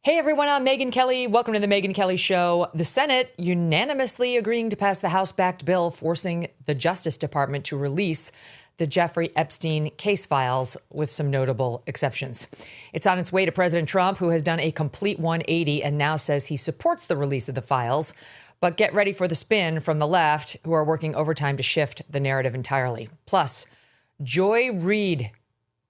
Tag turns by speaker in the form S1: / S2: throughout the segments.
S1: Hey everyone, I'm Megyn Kelly. Welcome to the Megyn Kelly Show. The Senate unanimously agreeing to pass the House-backed bill forcing the Justice Department to release the Jeffrey Epstein case files with some notable exceptions. It's on its way to President Trump, who has done a complete 180 and now says he supports the release of the files. But get ready for the spin from the left, who are working overtime to shift the narrative entirely. Plus, Joy Reid.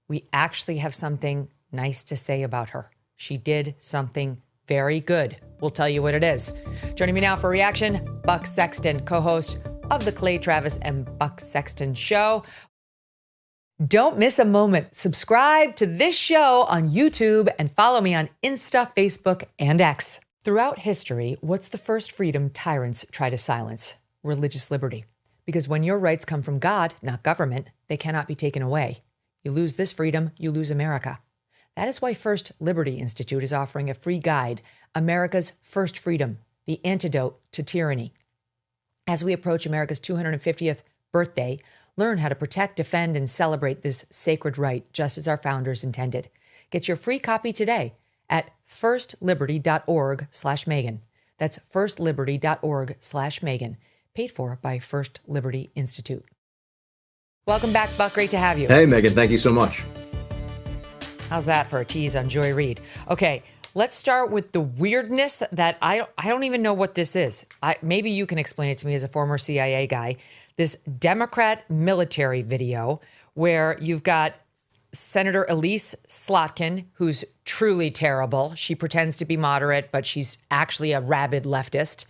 S1: We actually have something nice to say about her. She did something very good. We'll tell you what it is. Joining me now for reaction, Buck Sexton, co-host of the Clay Travis and Buck Sexton Show. Don't miss a moment. Subscribe to this show on YouTube and follow me on Insta, Facebook, and X. Throughout history, what's the first freedom tyrants try to silence? Religious liberty. Because when your rights come from God, not government, they cannot be taken away. You lose this freedom, you lose America. That is why First Liberty Institute is offering a free guide, America's First Freedom, the antidote to tyranny. As we approach America's 250th birthday, learn how to protect, defend, and celebrate this sacred right, just as our founders intended. Get your free copy today at firstliberty.org/Megyn. That's firstliberty.org/Megyn, paid for by First Liberty Institute. Welcome back, Buck. Great to have you.
S2: Hey, Megyn. Thank you so much.
S1: How's that for a tease on Joy Reid? Okay, let's start with the weirdness that I don't even know what this is. Maybe you can explain it to me as a former CIA guy. This Democrat military video where you've got Senator Elise Slotkin, who's truly terrible. She pretends to be moderate, but she's actually a rabid leftist.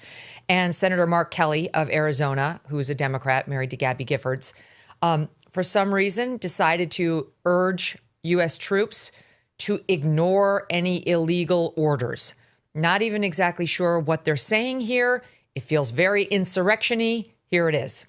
S1: And Senator Mark Kelly of Arizona, who's a Democrat, married to Gabby Giffords, for some reason decided to urge U.S. troops to ignore any illegal orders. Not even exactly sure what they're saying here. It feels very insurrection-y. Here it is.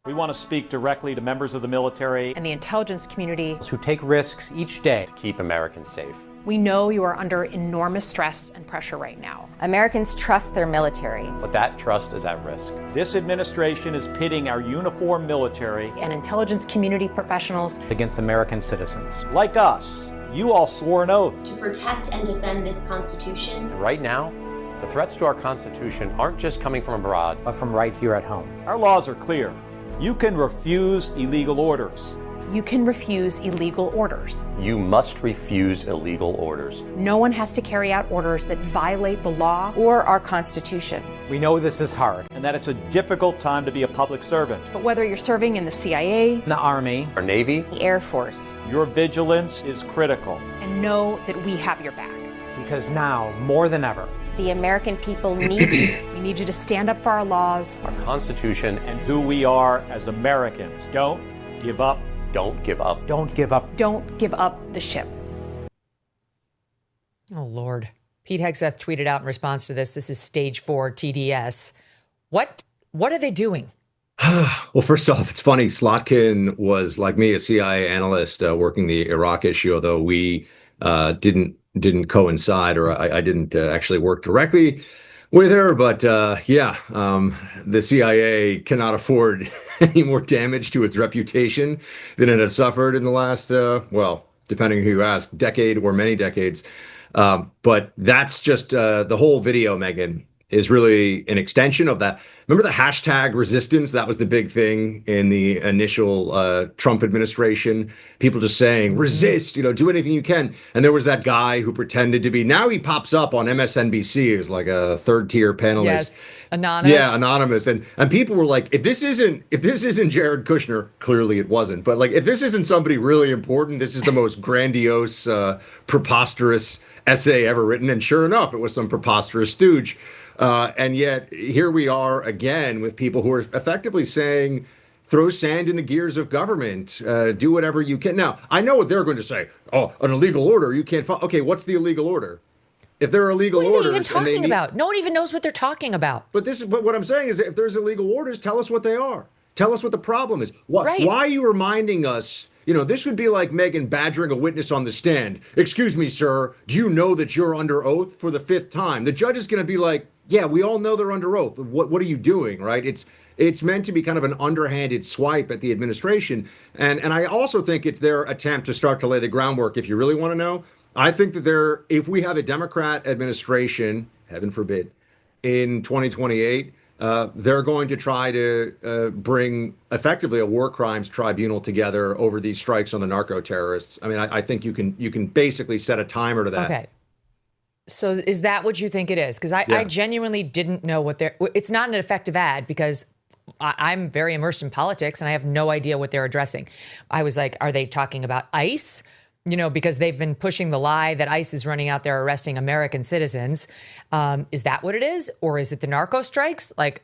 S3: We want to speak directly to members of the military
S4: and the intelligence community
S5: who take risks each day
S6: to keep Americans safe.
S4: We know you are under enormous stress and pressure right now.
S7: Americans trust their military.
S6: But that trust is at risk.
S3: This administration is pitting our uniformed military
S4: and intelligence community professionals
S5: against American citizens.
S3: Like us. You all swore an oath
S8: to protect and defend this Constitution.
S6: Right now, the threats to our Constitution aren't just coming from abroad,
S5: but from right here at home.
S3: Our laws are clear. You can refuse illegal orders.
S4: You can refuse illegal orders.
S6: You must refuse illegal orders.
S4: No one has to carry out orders that violate the law
S7: or our Constitution.
S5: We know this is hard.
S3: And that it's a difficult time to be a public servant.
S4: But whether you're serving in the CIA,
S5: the Army,
S6: or Navy,
S7: the Air Force,
S3: your vigilance is critical.
S4: And know that we have your back.
S5: Because now, more than ever,
S7: the American people need you.
S4: We need you to stand up for our laws,
S6: our Constitution,
S3: and who we are as Americans. Don't give up.
S6: Don't give up.
S5: Don't give up.
S4: Don't give up the ship.
S1: Oh, Lord. Pete Hegseth tweeted out in response to this. This is stage 4 TDS. What are they doing?
S2: Well, first off, it's funny. Slotkin was, like me, a CIA analyst working the Iraq issue, although we didn't coincide, or I didn't actually work directly with her. But the CIA cannot afford any more damage to its reputation than it has suffered in the last, depending who you ask, decade or many decades. But that's just the whole video, Megyn, is really an extension of that. Remember the hashtag resistance? That was the big thing in the initial Trump administration. People just saying, resist, do anything you can. And there was that guy who pretended to be, now he pops up on MSNBC as like a third-tier panelist.
S1: Yes, anonymous.
S2: Yeah, anonymous. And people were like, if this isn't Jared Kushner, clearly it wasn't. But like, if this isn't somebody really important, this is the most grandiose, preposterous essay ever written. And sure enough, it was some preposterous stooge. And yet here we are again with people who are effectively saying, throw sand in the gears of government, do whatever you can. Now, I know what they're going to say. Oh, an illegal order, you can't follow. Okay, what's the illegal order? If there are illegal orders,
S1: what are they even talking about? No one even knows what they're talking about.
S2: But what I'm saying is that if there's illegal orders, tell us what they are. Tell us what the problem is. Why are you reminding us? This would be like Megyn badgering a witness on the stand. Excuse me, sir, do you know that you're under oath for the 5th time? The judge is going to be like, yeah, we all know they're under oath. What are you doing, right? It's meant to be kind of an underhanded swipe at the administration. And I also think it's their attempt to start to lay the groundwork, if you really want to know, I think that if we have a Democrat administration, heaven forbid, in 2028, they're going to try to bring effectively a war crimes tribunal together over these strikes on the narco terrorists. I mean, I think you can basically set a timer to that.
S1: Okay. So is that what you think it is? Because I genuinely didn't know it's not an effective ad because I'm very immersed in politics and I have no idea what they're addressing. I was like, are they talking about ICE? You know, because they've been pushing the lie that ICE is running out there arresting American citizens. Is that what it is? Or is it the narco strikes? Like,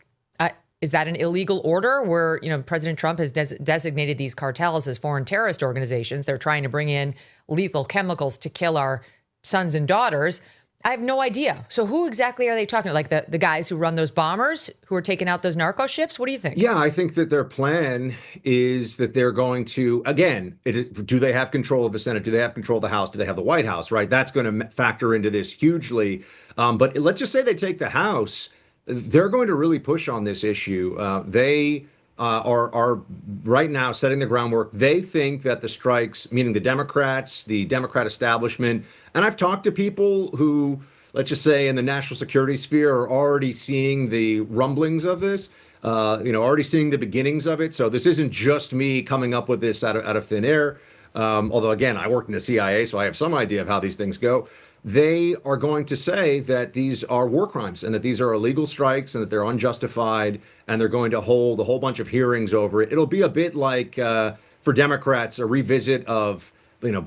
S1: is that an illegal order where, you know, President Trump has designated these cartels as foreign terrorist organizations? They're trying to bring in lethal chemicals to kill our sons and daughters. I have no idea. So who exactly are they talking to? Like the guys who run those bombers who are taking out those narco ships? What do you think?
S2: Yeah, I think that their plan is that they're going to, again, do they have control of the Senate? Do they have control of the House? Do they have the White House, right? That's going to factor into this hugely. But let's just say they take the House. They're going to really push on this issue. They are right now setting the groundwork. They think that the strikes, meaning the Democrats, the Democrat establishment, and I've talked to people who, let's just say in the national security sphere, are already seeing the rumblings of this, already seeing the beginnings of it. So this isn't just me coming up with this out of thin air. Although, again, I worked in the CIA, so I have some idea of how these things go. They are going to say that these are war crimes and that these are illegal strikes and that they're unjustified, and they're going to hold a whole bunch of hearings over it. It'll be a bit like, for Democrats, a revisit of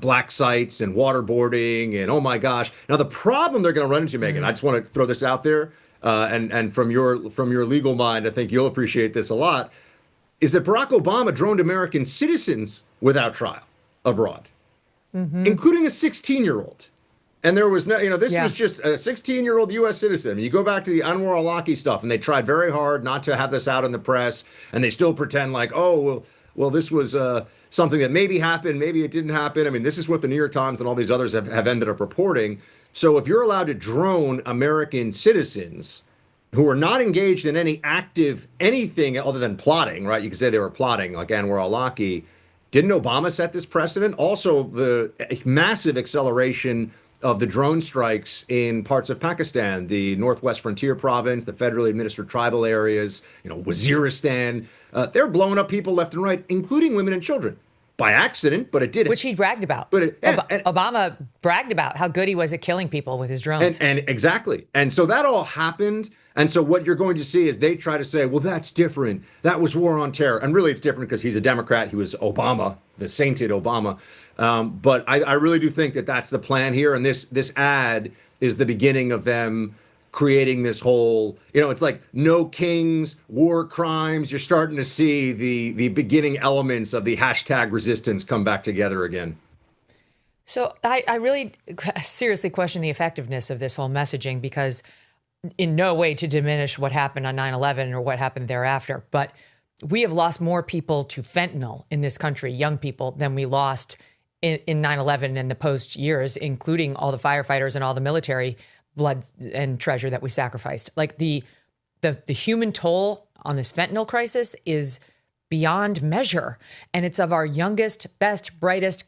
S2: black sites and waterboarding and oh my gosh. Now the problem they're going to run into, Megyn, I just want to throw this out there, and from your legal mind, I think you'll appreciate this a lot, is that Barack Obama droned American citizens without trial abroad, including a 16-year-old. And there was no, this was just a 16-year-old U.S. citizen. I mean, you go back to the Anwar al-Awlaki stuff, and they tried very hard not to have this out in the press, and they still pretend like, oh, well, this was something that maybe happened, maybe it didn't happen. I mean, this is what the New York Times and all these others have ended up reporting. So if you're allowed to drone American citizens who are not engaged in any active anything other than plotting, right? You could say they were plotting, like Anwar al-Awlaki. Didn't Obama set this precedent? Also, the massive acceleration of the drone strikes in parts of Pakistan, the Northwest Frontier Province, the federally administered tribal areas, Waziristan. They're blowing up people left and right, including women and children. By accident, but it didn't.
S1: Which he bragged about. Obama bragged about how good he was at killing people with his drones.
S2: And exactly. And so that all happened. And so what you're going to see is they try to say, well, that's different. That was war on terror. And really, it's different because he's a Democrat. He was Obama, the sainted Obama. But I really do think that that's the plan here. And this ad is the beginning of them creating this whole, it's like no kings, war crimes. You're starting to see the beginning elements of the hashtag resistance come back together again.
S1: So I really seriously question the effectiveness of this whole messaging, because in no way to diminish what happened on 9/11 or what happened thereafter, but we have lost more people to fentanyl in this country, young people, than we lost in 9/11 and the post years, including all the firefighters and all the military blood and treasure that we sacrificed. Like the human toll on this fentanyl crisis is beyond measure. And it's of our youngest, best, brightest,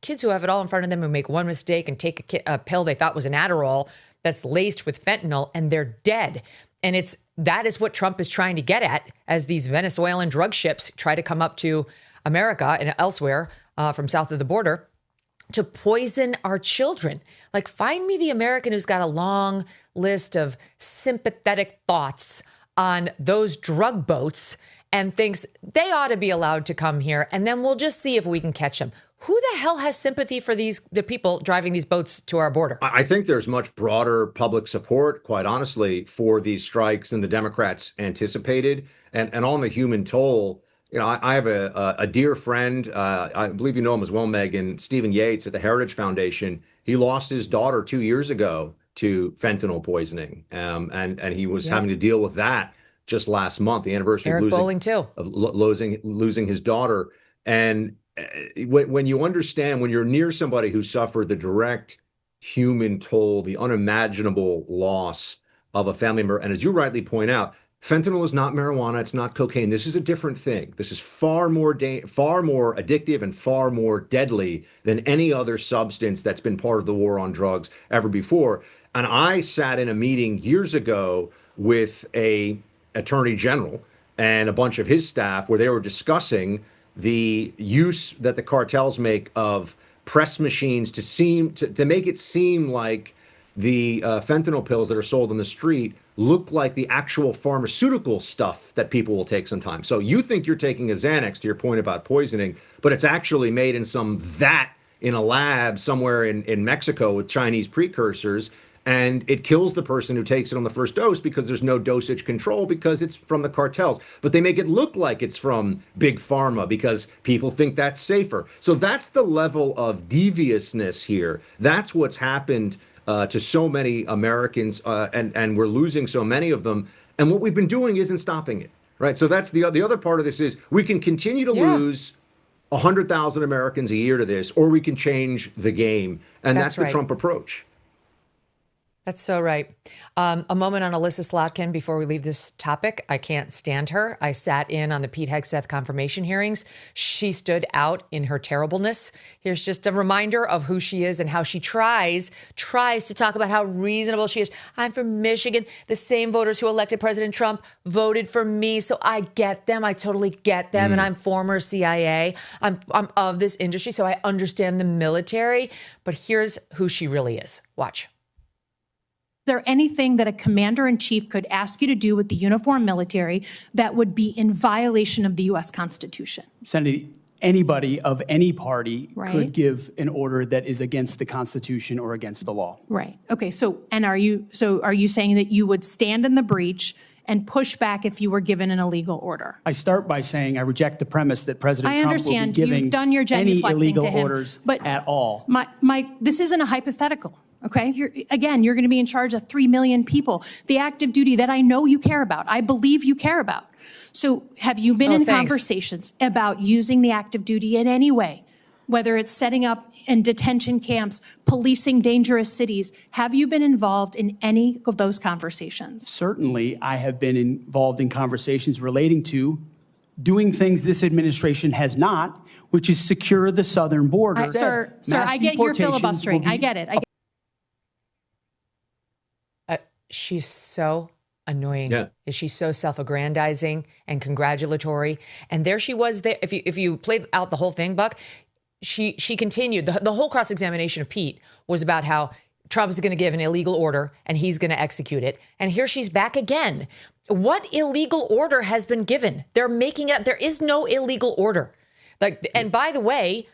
S1: kids who have it all in front of them, who make one mistake and take a pill they thought was an Adderall that's laced with fentanyl, and they're dead. And that is what Trump is trying to get at as these Venezuelan drug ships try to come up to America and elsewhere from south of the border to poison our children. Like, find me the American who's got a long list of sympathetic thoughts on those drug boats and thinks they ought to be allowed to come here, and then we'll just see if we can catch them. Who the hell has sympathy for the people driving these boats to our border?
S2: I think there's much broader public support, quite honestly, for these strikes than the Democrats anticipated. And on the human toll, I have a dear friend, I believe you know him as well, Megyn, Stephen Yates at the Heritage Foundation. He lost his daughter 2 years ago to fentanyl poisoning, and he was having to deal with that just last month, the anniversary
S1: Eric Bowling too.
S2: of losing his daughter. And when you understand, when you're near somebody who suffered the direct human toll, the unimaginable loss of a family member, and as you rightly point out, Fentanyl is not marijuana. It's not cocaine. This is a different thing. This is far more addictive and far more deadly than any other substance that's been part of the war on drugs ever before. And I sat in a meeting years ago with a attorney general and a bunch of his staff where they were discussing the use that the cartels make of press machines to make it seem like the fentanyl pills that are sold on the street look like the actual pharmaceutical stuff that people will take sometimes. So you think you're taking a Xanax, to your point about poisoning, but it's actually made in some vat in a lab somewhere in Mexico with Chinese precursors. And it kills the person who takes it on the first dose because there's no dosage control because it's from the cartels. But they make it look like it's from big pharma because people think that's safer. So that's the level of deviousness here. That's what's happened to so many Americans, and we're losing so many of them. And what we've been doing isn't stopping it, right? So that's the other part of this is we can continue to lose 100,000 Americans a year to this, or we can change the game. And that's the Trump approach.
S1: That's so right. A moment on Alyssa Slotkin before we leave this topic. I can't stand her. I sat in on the Pete Hegseth confirmation hearings. She stood out in her terribleness. Here's just a reminder of who she is and how she tries to talk about how reasonable she is. I'm from Michigan. The same voters who elected President Trump voted for me. So I get them. I totally get them. And I'm former CIA. I'm of this industry, so I understand the military. But here's who she really is. Watch.
S9: Is there anything that a commander-in-chief could ask you to do with the uniformed military that would be in violation of the U.S. Constitution?
S10: Senator, anybody of any party could give an order that is against the Constitution or against the law.
S9: Right. Okay. So are you saying that you would stand in the breach and push back if you were given an illegal order?
S10: I start by saying I reject the premise that President Trump will be giving
S9: you've done your
S10: any illegal
S9: to him,
S10: orders
S9: but
S10: at all.
S9: This isn't a hypothetical. Okay, you're going to be in charge of 3 million people. The active duty that I know you care about, I believe you care about. So have you been in conversations about using the active duty in any way, whether it's setting up in detention camps, policing dangerous cities? Have you been involved in any of those conversations?
S10: Certainly, I have been involved in conversations relating to doing things this administration has not, which is secure the southern border.
S9: Sir, I get your filibustering. I get it.
S1: She's so annoying.
S2: Yeah.
S1: She's so self-aggrandizing and congratulatory. And there she was there. If you played out the whole thing, Buck, she continued. The whole cross-examination of Pete was about how Trump is going to give an illegal order and he's going to execute it. And here she's back again. What illegal order has been given? They're making it up. There is no illegal order. And by the way,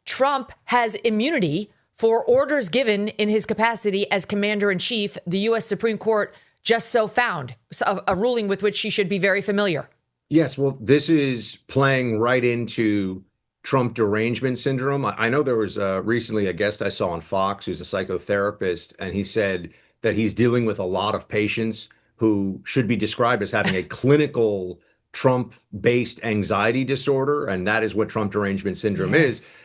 S1: Trump has immunity for orders given in his capacity as commander-in-chief. The U.S. Supreme Court just so found a ruling with which she should be very familiar.
S2: Yes, well, this is playing right into Trump derangement syndrome. I know there was recently a guest I saw on Fox who's a psychotherapist, and he said that he's dealing with a lot of patients who should be described as having a clinical Trump-based anxiety disorder, and that is what Trump derangement syndrome is.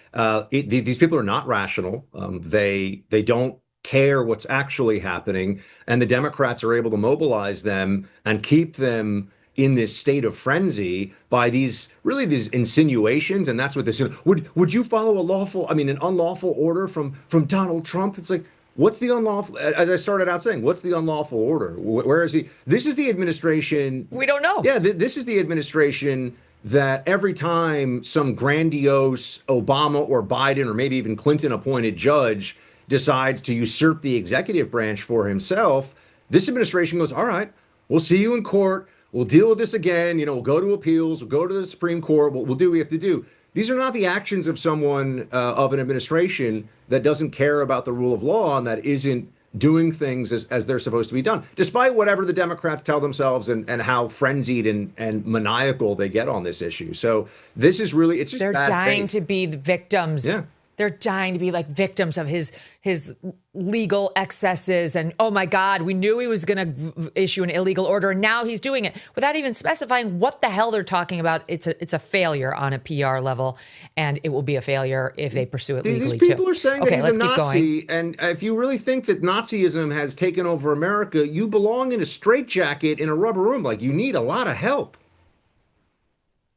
S2: These people are not rational. They don't care what's actually happening. And the Democrats are able to mobilize them and keep them in this state of frenzy by these insinuations. And that's what this is. Would you follow an unlawful order from Donald Trump? It's like, what's the unlawful? As I started out saying, what's the unlawful order? Where is he? This is the administration.
S1: We don't know.
S2: Yeah, this is the administration that every time some grandiose Obama or Biden or maybe even Clinton appointed judge decides to usurp the executive branch for himself, this administration goes, all right, we'll see you in court. We'll deal with this again. We'll go to appeals. We'll go to the Supreme Court. We'll do what we have to do. These are not the actions of someone of an administration that doesn't care about the rule of law and that isn't doing things as they're supposed to be done, despite whatever the Democrats tell themselves and how frenzied and maniacal they get on this issue. So this is really, it's just
S1: they're
S2: bad
S1: dying
S2: faith.
S1: to be the victims.
S2: Yeah.
S1: They're dying to be like victims of his legal excesses. And, oh my God, we knew he was going to issue an illegal order, and now he's doing it without even specifying what the hell they're talking about. It's a failure on a PR level, and it will be a failure if they pursue it legally,
S2: These people
S1: too.
S2: are saying that he's a Nazi, and if you really think that Nazism has taken over America, you belong in a straitjacket in a rubber room. Like, you need a lot of help.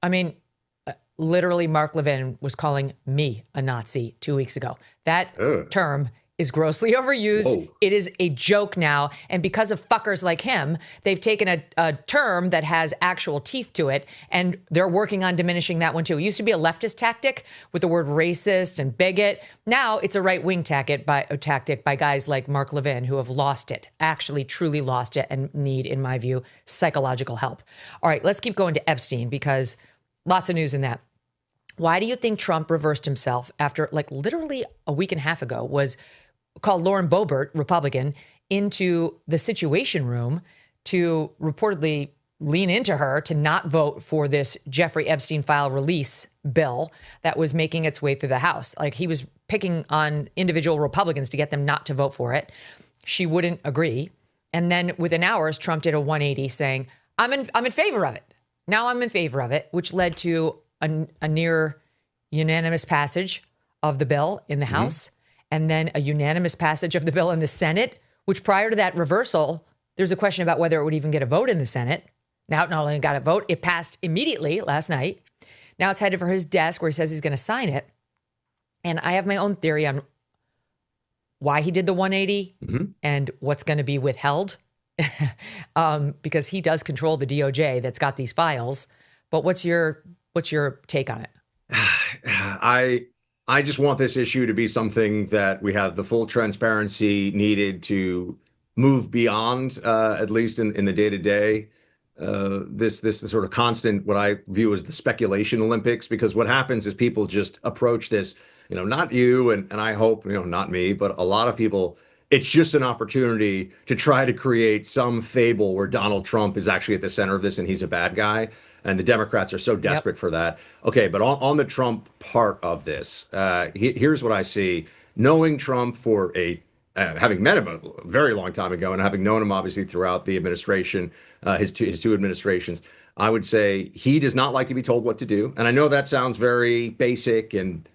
S1: I mean, literally, Mark Levin was calling me a Nazi 2 weeks ago. That term is grossly overused. Whoa. It is a joke now. And because of fuckers like him, they've taken a term that has actual teeth to it, and they're working on diminishing that one too. It used to be a leftist tactic with the word racist and bigot. Now it's a right-wing tactic by guys like Mark Levin, who have lost it, actually truly lost it, and need, in my view, psychological help. All right, let's keep going to Epstein, because lots of news in that. Why do you think Trump reversed himself after, like, literally a week and a half ago, was called Lauren Boebert, Republican, into the Situation Room to reportedly lean into her to not vote for this Jeffrey Epstein file release bill that was making its way through the House? Like, he was picking on individual Republicans to get them not to vote for it. She wouldn't agree. And then within hours, Trump did a 180 saying, I'm in favor of it. Now I'm in favor of it, which led to a near unanimous passage of the bill in the House, and then a unanimous passage of the bill in the Senate, which prior to that reversal, there's a question about whether it would even get a vote in the Senate. Now it not only got a vote, it passed immediately last night. Now it's headed for his desk where he says he's going to sign it. And I have my own theory on why he did the 180 and what's going to be withheld, because he does control the DOJ that's got these files. But what's your take on it?
S2: I just want this issue to be something that we have the full transparency needed to move beyond, at least in the day-to-day. This sort of constant, what I view as the speculation Olympics, because what happens is people just approach this, not you, and I hope, not me, but a lot of people, it's just an opportunity to try to create some fable where Donald Trump is actually at the center of this and he's a bad guy. And the Democrats are so desperate for that. Okay, but on the Trump part of this, here's what I see. Knowing Trump for having met him a very long time ago and having known him obviously throughout the administration, his two administrations, I would say he does not like to be told what to do. And I know that sounds very basic, and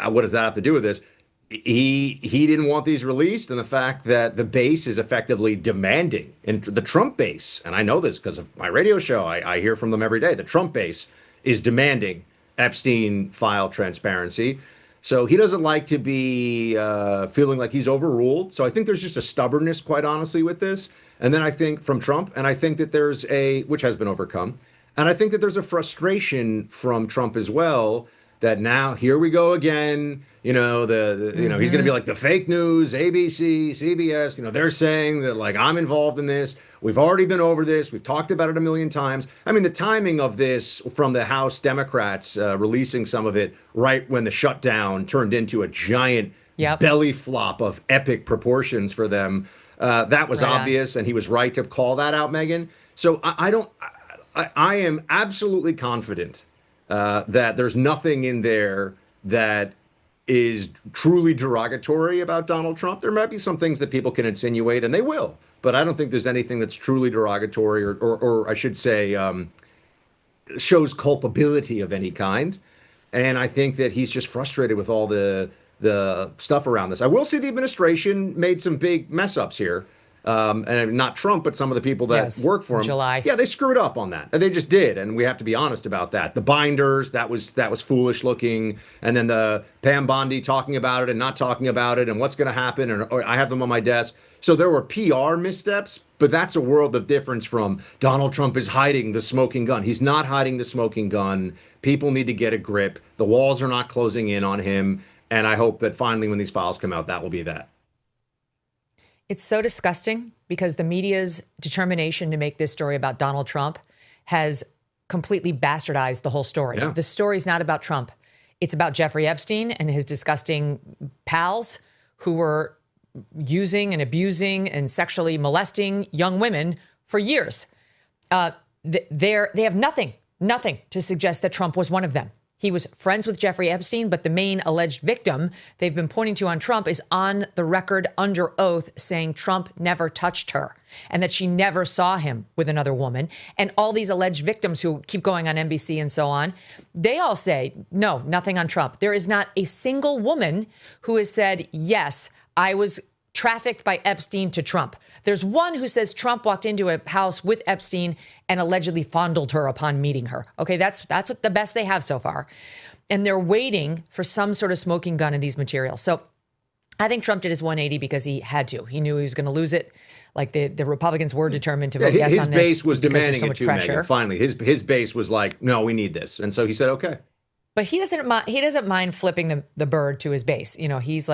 S2: what does that have to do with this? He didn't want these released, and the fact that the base is effectively demanding, and the Trump base, and I know this because of my radio show, I hear from them every day, the Trump base is demanding Epstein file transparency. So he doesn't like to be feeling like he's overruled. So I think there's just a stubbornness, quite honestly, with this. And then I think from Trump, and I think that there's which has been overcome, and I think that there's a frustration from Trump as well, that now here we go again. He's going to be like the fake news, ABC, CBS. They're saying that, like, I'm involved in this. We've already been over this. We've talked about it a million times. I mean, the timing of this from the House Democrats releasing some of it right when the shutdown turned into a giant belly flop of epic proportions for them. That was obvious, and he was right to call that out, Megyn. So I am absolutely confident that there's nothing in there that is truly derogatory about Donald Trump. There might be some things that people can insinuate, and they will, but I don't think there's anything that's truly derogatory or I should say, shows culpability of any kind. And I think that he's just frustrated with all the stuff around this. I will say the administration made some big mess ups here. And not Trump, but some of the people that work for him.
S1: July.
S2: Yeah, they screwed up on that. And they just did. And we have to be honest about that. The binders, that was foolish looking. And then the Pam Bondi talking about it and not talking about it and what's going to happen. And I have them on my desk. So there were PR missteps, but that's a world of difference from Donald Trump is hiding the smoking gun. He's not hiding the smoking gun. People need to get a grip. The walls are not closing in on him. And I hope that finally when these files come out, that will be that.
S1: It's so disgusting because the media's determination to make this story about Donald Trump has completely bastardized the whole story. Yeah. The story's not about Trump. It's about Jeffrey Epstein and his disgusting pals who were using and abusing and sexually molesting young women for years. They have nothing to suggest that Trump was one of them. He was friends with Jeffrey Epstein, but the main alleged victim they've been pointing to on Trump is on the record under oath saying Trump never touched her and that she never saw him with another woman. And all these alleged victims who keep going on NBC and so on, they all say, no, nothing on Trump. There is not a single woman who has said, yes, I was trafficked by Epstein to Trump. There's one who says Trump walked into a house with Epstein and allegedly fondled her upon meeting her. Okay, that's what the best they have so far. And they're waiting for some sort of smoking gun in these materials. So I think Trump did his 180 because he had to. He knew he was going to lose it. Like the Republicans were determined to vote yes on this.
S2: His base was demanding
S1: so
S2: it too, Megyn. Finally, his base was like, no, we need this. And so he said, okay.
S1: But he doesn't mind flipping the bird to his base. You know, he's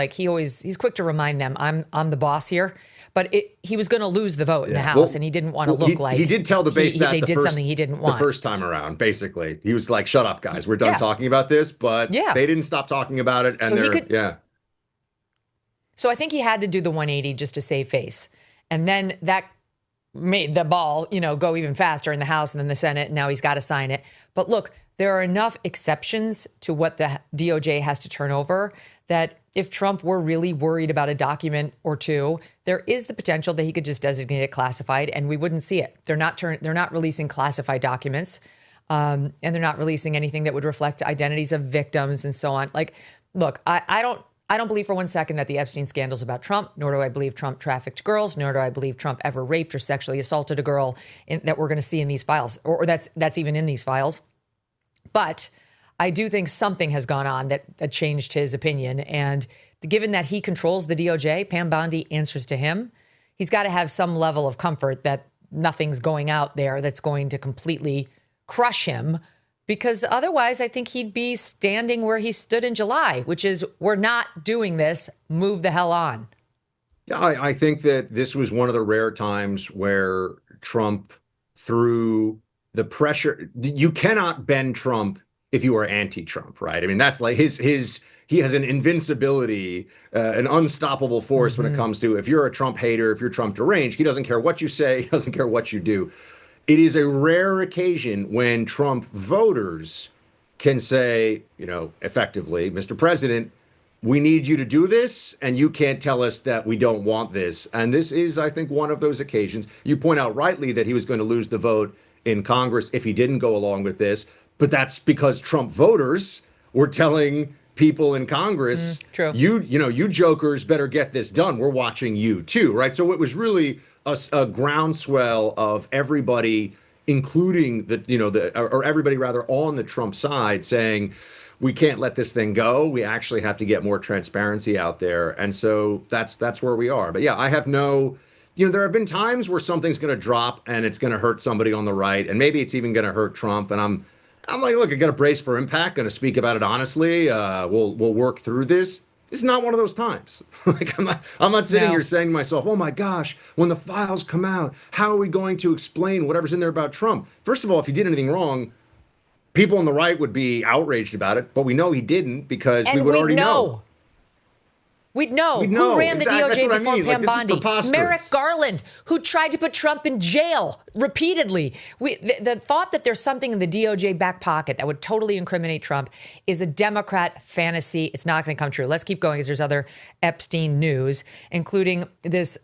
S1: quick to remind them, I'm the boss here. But he was going to lose the vote in the House, and he didn't want to look like
S2: he did tell the base that
S1: they did something he didn't want
S2: the first time around. Basically, he was like, "Shut up, guys, we're done talking about this." But they didn't stop talking about it, and
S1: So I think he had to do the 180 just to save face, and then that made the ball, go even faster in the House and then the Senate. And now he's got to sign it. But look, there are enough exceptions to what the DOJ has to turn over that if Trump were really worried about a document or two, there is the potential that he could just designate it classified and we wouldn't see it. They're not releasing classified documents, and they're not releasing anything that would reflect identities of victims and so on. Like, look, I don't believe for one second that the Epstein scandal is about Trump, nor do I believe Trump trafficked girls, nor do I believe Trump ever raped or sexually assaulted a girl that we're going to see in these files, or that's even in these files. But I do think something has gone on that changed his opinion. And given that he controls the DOJ, Pam Bondi answers to him, he's got to have some level of comfort that nothing's going out there that's going to completely crush him. Because otherwise, I think he'd be standing where he stood in July, which is, we're not doing this, move the hell on.
S2: Yeah, I think that this was one of the rare times where Trump, through the pressure, you cannot bend Trump if you are anti-Trump, right? I mean, that's like he has an invincibility, an unstoppable force when it comes to, if you're a Trump hater, if you're Trump deranged, he doesn't care what you say, he doesn't care what you do. It is a rare occasion when Trump voters can say, effectively, Mr. President, we need you to do this, and you can't tell us that we don't want this. And this is, I think, one of those occasions. You point out rightly that he was going to lose the vote in Congress if he didn't go along with this, but that's because Trump voters were telling people in Congress,
S1: true.
S2: You jokers better get this done. We're watching you too, right? So it was really a groundswell of everybody, including everybody rather on the Trump side, saying we can't let this thing go. We actually have to get more transparency out there, and so that's where we are. But yeah, I have no. There have been times where something's going to drop and it's going to hurt somebody on the right, and maybe it's even going to hurt Trump. And I'm like, look, I got to brace for impact. Going to speak about it honestly. We'll work through this. It's not one of those times. Like I'm not sitting here saying to myself, oh my gosh, when the files come out, how are we going to explain whatever's in there about Trump? First of all, if he did anything wrong, people on the right would be outraged about it. But we know he didn't because we would already know.
S1: We'd know. Who ran the DOJ before Pam Bondi? Merrick Garland, who tried to put Trump in jail repeatedly. The thought that there's something in the DOJ back pocket that would totally incriminate Trump is a Democrat fantasy. It's not going to come true. Let's keep going because there's other Epstein news, including this.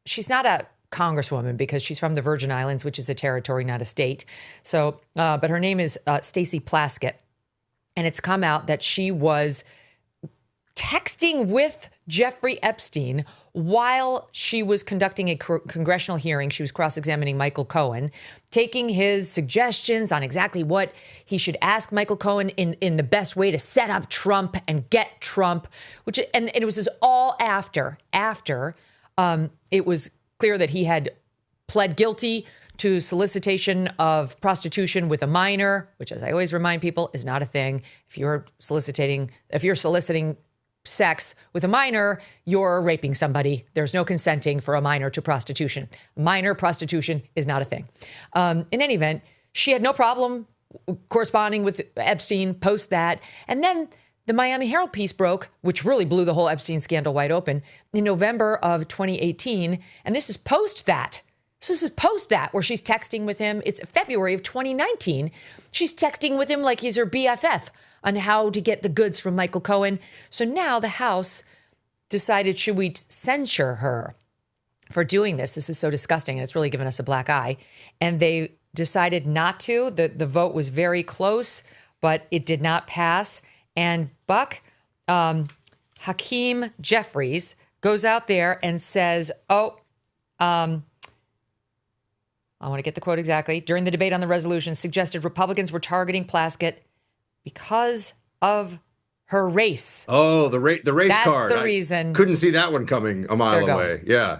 S1: She's not a congresswoman because she's from the Virgin Islands, which is a territory, not a state. So, but her name is Stacey Plaskett. And it's come out that she was texting with Jeffrey Epstein while she was conducting a congressional hearing. She was cross-examining Michael Cohen, taking his suggestions on exactly what he should ask Michael Cohen in the best way to set up Trump and get Trump, and it was all after it was clear that he had pled guilty to solicitation of prostitution with a minor, which, as I always remind people, is not a thing. If you're soliciting sex with a minor, you're raping somebody. There's no consenting for a minor to prostitution. Minor prostitution is not a thing. In any event, she had no problem corresponding with Epstein post that. And then the Miami Herald piece broke, which really blew the whole Epstein scandal wide open in November of 2018. And this is post that. So this is post that, where she's texting with him. It's February of 2019. She's texting with him like he's her BFF on how to get the goods from Michael Cohen. So now the House decided, should we censure her for doing this? This is so disgusting, and it's really given us a black eye. And they decided not to. The vote was very close, but it did not pass. And Buck, Hakeem Jeffries, goes out there and says, I want to get the quote exactly. During the debate on the resolution, suggested Republicans were targeting Plaskett because of her race.
S2: Oh, the race card.
S1: That's the reason.
S2: Couldn't see that one coming a mile away. Yeah.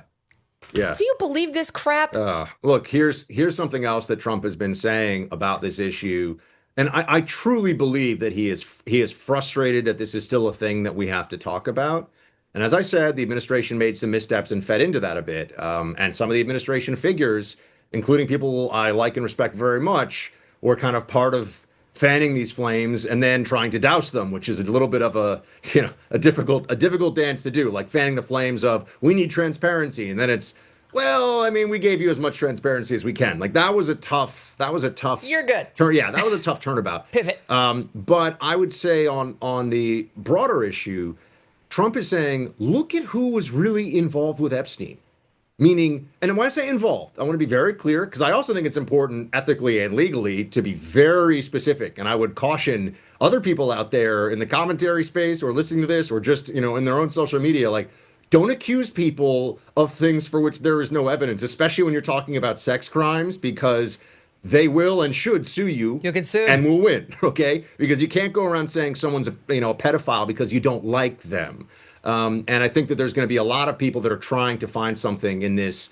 S2: Yeah.
S1: Do you believe this crap?
S2: Look, here's something else that Trump has been saying about this issue. And I truly believe that he is frustrated that this is still a thing that we have to talk about. And as I said, the administration made some missteps and fed into that a bit. And some of the administration figures, including people I like and respect very much, were kind of part of fanning these flames and then trying to douse them, which is a little bit of a difficult dance to do, like fanning the flames of, we need transparency. And then it's, well, I mean, we gave you as much transparency as we can. Like that was a tough.
S1: You're good.
S2: That was a tough turnabout.
S1: Pivot.
S2: But I would say on the broader issue, Trump is saying, look at who was really involved with Epstein. Meaning, and when I say involved, I want to be very clear, because I also think it's important ethically and legally to be very specific. And I would caution other people out there in the commentary space or listening to this or just, in their own social media, like, don't accuse people of things for which there is no evidence, especially when you're talking about sex crimes, because they will and should sue you.
S1: You can sue.
S2: And will win, okay? Because you can't go around saying someone's a pedophile because you don't like them. And I think that there's going to be a lot of people that are trying to find something in this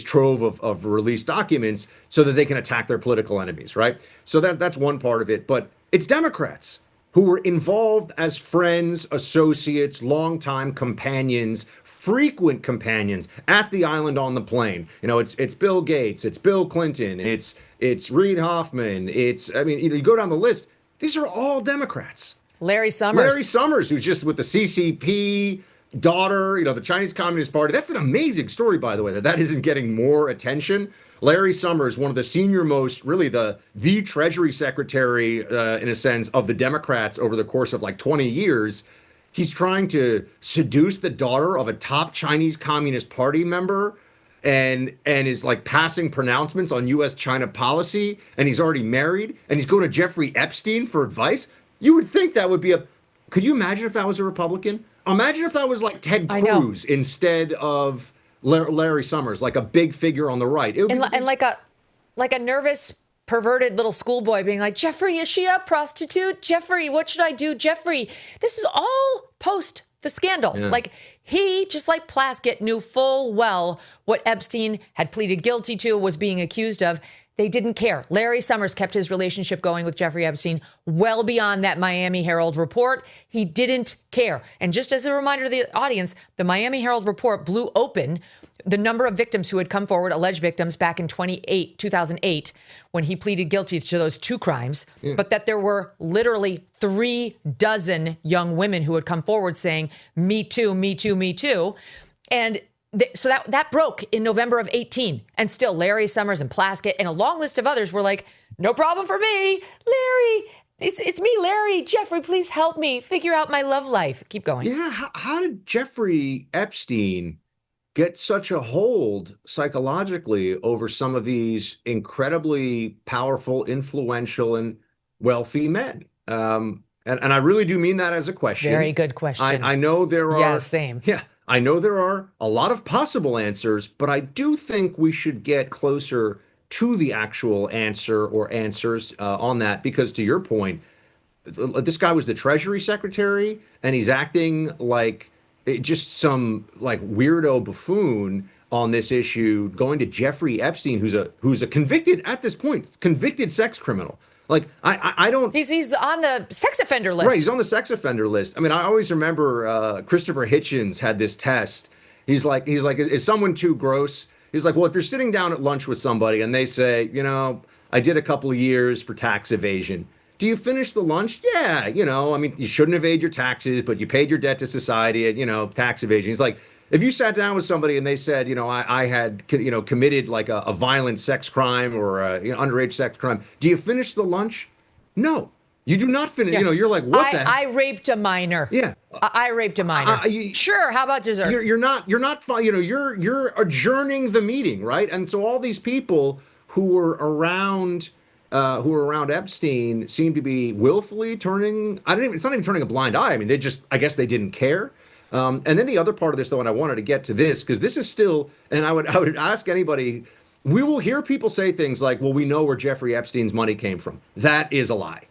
S2: trove of released documents so that they can attack their political enemies, right? So that's one part of it. But it's Democrats who were involved as friends, associates, longtime companions, frequent companions at the island on the plane. It's Bill Gates, it's Bill Clinton, it's Reid Hoffman, you go down the list. These are all Democrats.
S1: Larry Summers,
S2: who's just with the CCP daughter, the Chinese Communist Party. That's an amazing story, by the way, that isn't getting more attention. Larry Summers, one of the senior most, really the Treasury Secretary, in a sense, of the Democrats over the course of like 20 years. He's trying to seduce the daughter of a top Chinese Communist Party member and is like passing pronouncements on U.S.-China policy. And he's already married and he's going to Jeffrey Epstein for advice. You would think that would be could you imagine if that was a Republican? Imagine if that was like Ted Cruz instead of Larry Summers, like a big figure on the right.
S1: And like a nervous, perverted little schoolboy being like, Jeffrey, is she a prostitute? Jeffrey, what should I do? Jeffrey, this is all post the scandal. Yeah. Like he, just like Plaskett, knew full well what Epstein had pleaded guilty to, was being accused of. They didn't care. Larry Summers kept his relationship going with Jeffrey Epstein well beyond that Miami Herald report. He didn't care. And just as a reminder to the audience, the Miami Herald report blew open the number of victims who had come forward, alleged victims, back in 2008, when he pleaded guilty to those two crimes, but that there were literally 36 young women who had come forward saying, me too, me too, me too. And so that broke in November of 18. And still Larry Summers and Plaskett and a long list of others were like, no problem for me. Larry, it's me, Larry. Jeffrey, please help me figure out my love life. Keep going.
S2: Yeah. How did Jeffrey Epstein get such a hold psychologically over some of these incredibly powerful, influential, and wealthy men? And I really do mean that as a question.
S1: Very good question.
S2: I know there are.
S1: Yeah, same.
S2: Yeah. I know there are a lot of possible answers, but I do think we should get closer to the actual answer or answers on that, because to your point, this guy was the Treasury Secretary and he's acting like just some like weirdo buffoon on this issue, going to Jeffrey Epstein, who's a convicted, at this point, convicted sex criminal. Like, I don't...
S1: He's on the sex offender list.
S2: Right, he's on the sex offender list. I mean, I always remember Christopher Hitchens had this test. He's like, is someone too gross? He's like, well, if you're sitting down at lunch with somebody and they say, I did a couple of years for tax evasion. Do you finish the lunch? Yeah, I mean, you shouldn't evade your taxes, but you paid your debt to society at, tax evasion. He's like, If you sat down with somebody and they said, I had, committed like a violent sex crime or a underage sex crime, do you finish the lunch? No, you do not finish.
S1: Yeah.
S2: You're like, what the heck?
S1: I raped a minor.
S2: Yeah.
S1: I raped a minor. Sure. How about dessert?
S2: You're not, you're adjourning the meeting, right? And so all these people who were around Epstein seem to be willfully turning, it's not even turning a blind eye. I mean, I guess they didn't care. And then the other part of this, though, and I wanted to get to this, because this is still, and I would ask anybody, we will hear people say things like, well, we know where Jeffrey Epstein's money came from. That is a lie.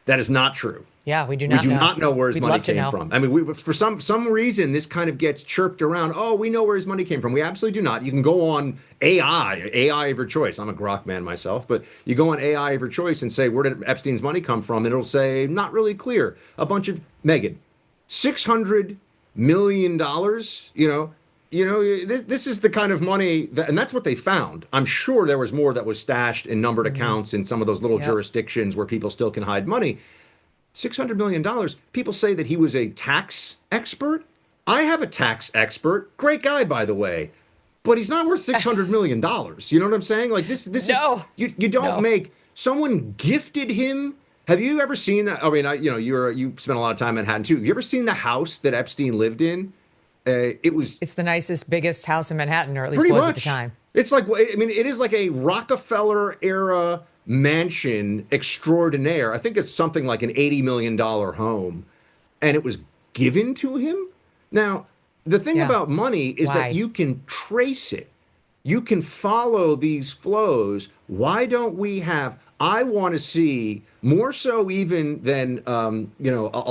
S2: That is not true.
S1: Yeah, we do not know.
S2: We do not know where his money came from. I mean, for some reason, this kind of gets chirped around. Oh, we know where his money came from. We absolutely do not. You can go on AI of your choice. I'm a grok man myself, but you go on AI of your choice and say, where did Epstein's money come from? And it'll say, not really clear. A bunch of, Megyn, $600 million, this is the kind of money and that's what they found. I'm sure there was more that was stashed in numbered accounts in some of those little jurisdictions where people still can hide money. $600 million. People say that he was a tax expert. I have a tax expert. Great guy, by the way. But he's not worth $600 million. You know what I'm saying? Like this
S1: no.
S2: is, you don't make, someone gifted him. Have you ever seen that? I mean, you spent a lot of time in Manhattan too. Have you ever seen the house that Epstein lived in? It's
S1: the nicest, biggest house in Manhattan, or at least was at the time.
S2: It's like, I mean, it is like a Rockefeller era mansion extraordinaire. I think it's something like an $80 million home, and it was given to him. Now, the thing about money is that you can trace it. You can follow these flows. Why don't we have, I want to see more so even than, a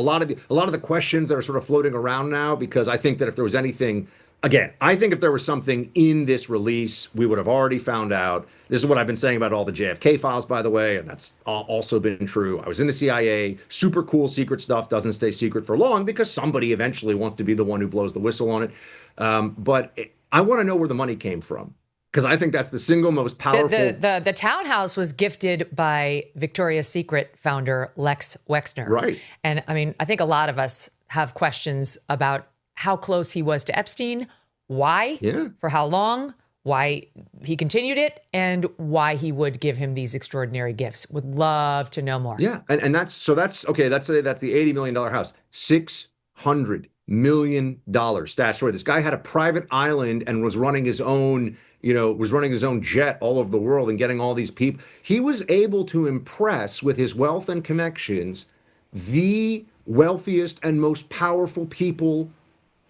S2: lot of the questions that are sort of floating around now, because I think that if there was anything, again, I think if there was something in this release, we would have already found out. This is what I've been saying about all the JFK files, by the way, and that's also been true. I was in the CIA. Super cool secret stuff doesn't stay secret for long because somebody eventually wants to be the one who blows the whistle on it. But I want to know where the money came from, because I think that's the single most powerful.
S1: The townhouse was gifted by Victoria's Secret founder Lex Wexner.
S2: Right.
S1: And I mean, I think a lot of us have questions about how close he was to Epstein, why, for how long, why he continued it, and why he would give him these extraordinary gifts. Would love to know more.
S2: Yeah, and that's okay. That's the $80 million house. $600 million stashed away. This guy had a private island and was running his own, jet all over the world and getting all these people. He was able to impress with his wealth and connections the wealthiest and most powerful people.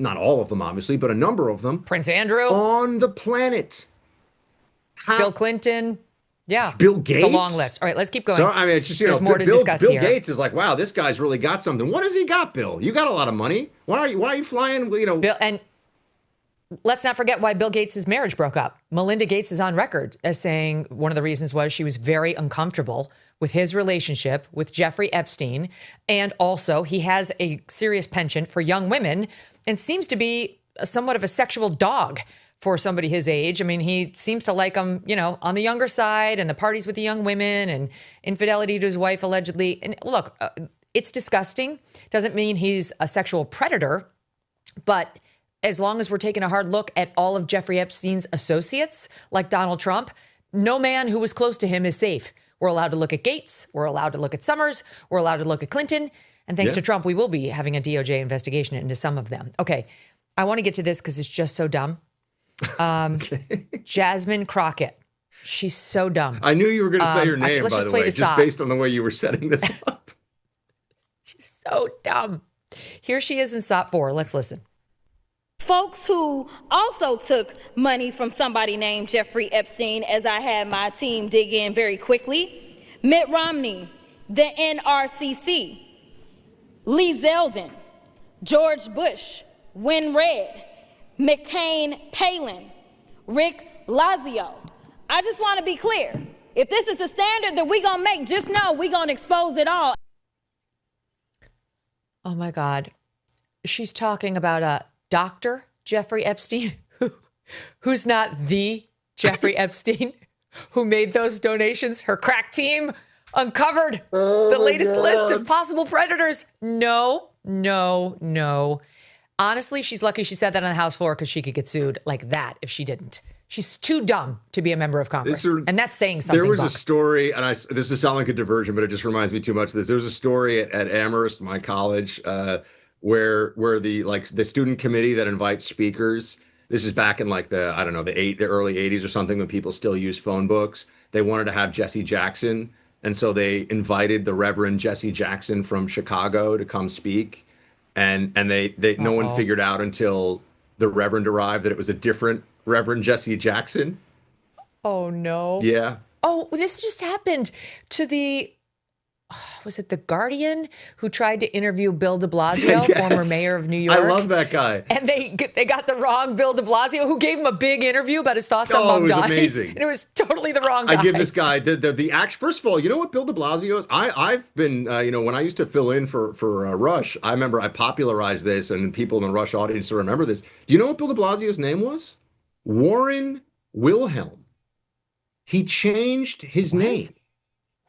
S2: Not all of them, obviously, but a number of them.
S1: Prince Andrew.
S2: On the planet.
S1: Bill Clinton. Yeah.
S2: Bill Gates.
S1: It's a long list. All right, let's keep going.
S2: So, I mean, it's just,
S1: there's more to discuss here.
S2: Bill Gates is like, wow, this guy's really got something. What has he got, Bill? You got a lot of money. Why are you flying,
S1: Bill, and let's not forget why Bill Gates' marriage broke up. Melinda Gates is on record as saying one of the reasons was she was very uncomfortable with his relationship with Jeffrey Epstein. And also, he has a serious penchant for young women and seems to be somewhat of a sexual dog for somebody his age. I mean, he seems to like them, on the younger side, and the parties with the young women and infidelity to his wife, allegedly. And look, it's disgusting. Doesn't mean he's a sexual predator. But as long as we're taking a hard look at all of Jeffrey Epstein's associates, like Donald Trump, no man who was close to him is safe. We're allowed to look at Gates. We're allowed to look at Summers. We're allowed to look at Clinton. And thanks to Trump, we will be having a DOJ investigation into some of them. Okay, I want to get to this because it's just so dumb. Jasmine Crockett. She's so dumb.
S2: I knew you were going to say her name, by the way, just based on the way you were setting this up.
S1: She's so dumb. Here she is in SOP 4. Let's listen.
S11: Folks who also took money from somebody named Jeffrey Epstein, as I had my team dig in very quickly. Mitt Romney, the NRCC, Lee Zeldin, George Bush, Win Red, McCain Palin, Rick Lazio. I just want to be clear. If this is the standard that we're going to make, just know we're going to expose it all.
S1: Oh, my God. She's talking about Dr. Jeffrey Epstein, who's not the Jeffrey Epstein who made those donations. Her crack team uncovered the latest list of possible predators. No. honestly, she's lucky she said that on the House floor because she could get sued like that if she didn't. She's too dumb to be a member of Congress. And that's saying something.
S2: There was
S1: Buck.
S2: a story, and this is sound like a diversion, but it just reminds me too much of this. There was a story at Amherst, my college, where the student committee that invites speakers, this is back in like the early 80s or something, when people still use phone books. They wanted to have Jesse Jackson, and so they invited the Reverend Jesse Jackson from Chicago to come speak. And no one figured out until the Reverend arrived that it was a different Reverend Jesse Jackson.
S1: Oh, no.
S2: Yeah.
S1: Oh, this just happened to was it The Guardian, who tried to interview Bill de Blasio,
S2: Yes.
S1: former mayor of New York?
S2: I love that guy.
S1: And they got the wrong Bill de Blasio, who gave him a big interview about his thoughts on
S2: it was
S1: Mamdani.
S2: amazing.
S1: And it was totally the wrong guy.
S2: I give this guy the act. First of all, you know what Bill de Blasio is? I've been, when I used to fill in for Rush, I remember I popularized this, and people in the Rush audience remember this. Do you know what Bill de Blasio's name was? Warren Wilhelm. He changed his name.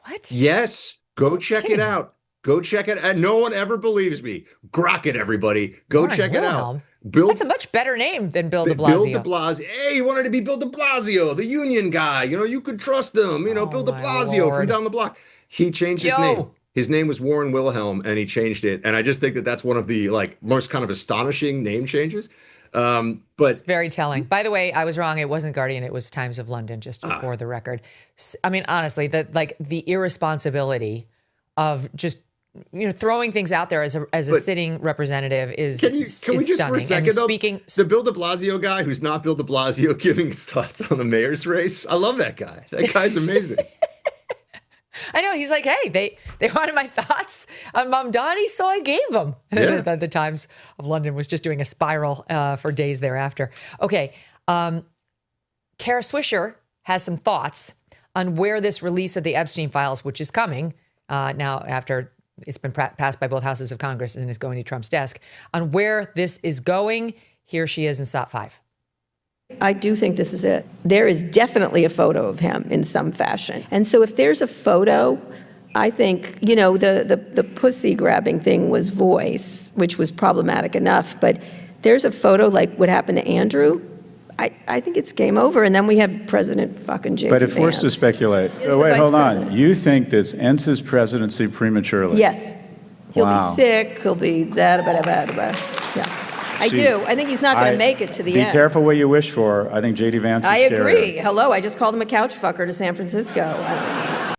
S1: What?
S2: Yes. Go check it out. Go check it. And no one ever believes me. Grok it, everybody. Go
S1: Warren
S2: check
S1: Wilhelm.
S2: it out. Bill,
S1: that's a much better name than Bill de Blasio.
S2: Bill de Blasio. Hey, he wanted to be Bill de Blasio, the union guy. You could trust him. Bill de Blasio from down the block. He changed his name. His name was Warren Wilhelm, and he changed it. And I just think that that's one of the most kind of astonishing name changes. But
S1: it's very telling. By the way, I was wrong. It wasn't Guardian. It was Times of London, just for the record. I mean, honestly, the irresponsibility of just throwing things out there as a sitting representative is
S2: can we just
S1: stunning.
S2: For a second, though,
S1: speaking
S2: the Bill de Blasio guy who's not Bill de Blasio giving his thoughts on the mayor's race. I love that guy. That guy's amazing.
S1: I know. He's like, hey, they wanted my thoughts on Mamdani, so I gave them. Yeah. The Times of London was just doing a spiral for days thereafter. Okay. Kara Swisher has some thoughts on where this release of the Epstein Files, which is coming now after it's been passed by both houses of Congress and is going to Trump's desk, on where this is going. Here she is in SOT 5.
S12: I do think this is it. There is definitely a photo of him in some fashion. And so if there's a photo, I think, the pussy grabbing thing was voice, which was problematic enough. But there's a photo like what happened to Andrew. I think it's game over. And then we have President fucking JD Vance.
S13: But if forced to speculate, wait, hold on. You think this ends his presidency prematurely?
S12: Yes. He'll be sick. He'll be that. Yeah. I do. I think he's not going to make it to the end.
S13: Be careful what you wish for. I think JD Vance is
S12: I agree.
S13: scarier.
S12: Hello, I just called him a couch fucker to San Francisco.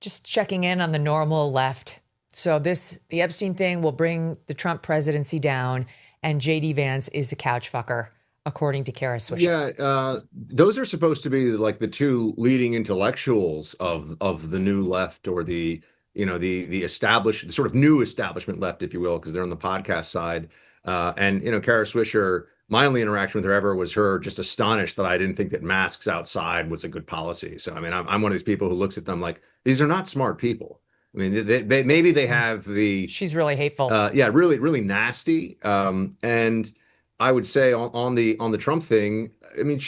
S1: Just checking in on the normal left. So the Epstein thing will bring the Trump presidency down, and JD Vance is a couch fucker, according to Kara Swisher.
S2: Yeah, those are supposed to be like the two leading intellectuals of the new left, or the established, the sort of new establishment left, if you will, because they're on the podcast side. And Kara Swisher, my only interaction with her ever was her just astonished that I didn't think that masks outside was a good policy. So, I mean, I'm one of these people who looks at them like, these are not smart people. I mean, they maybe they have the...
S1: She's really hateful.
S2: Yeah, really, really nasty. And I would say on the Trump thing, I mean,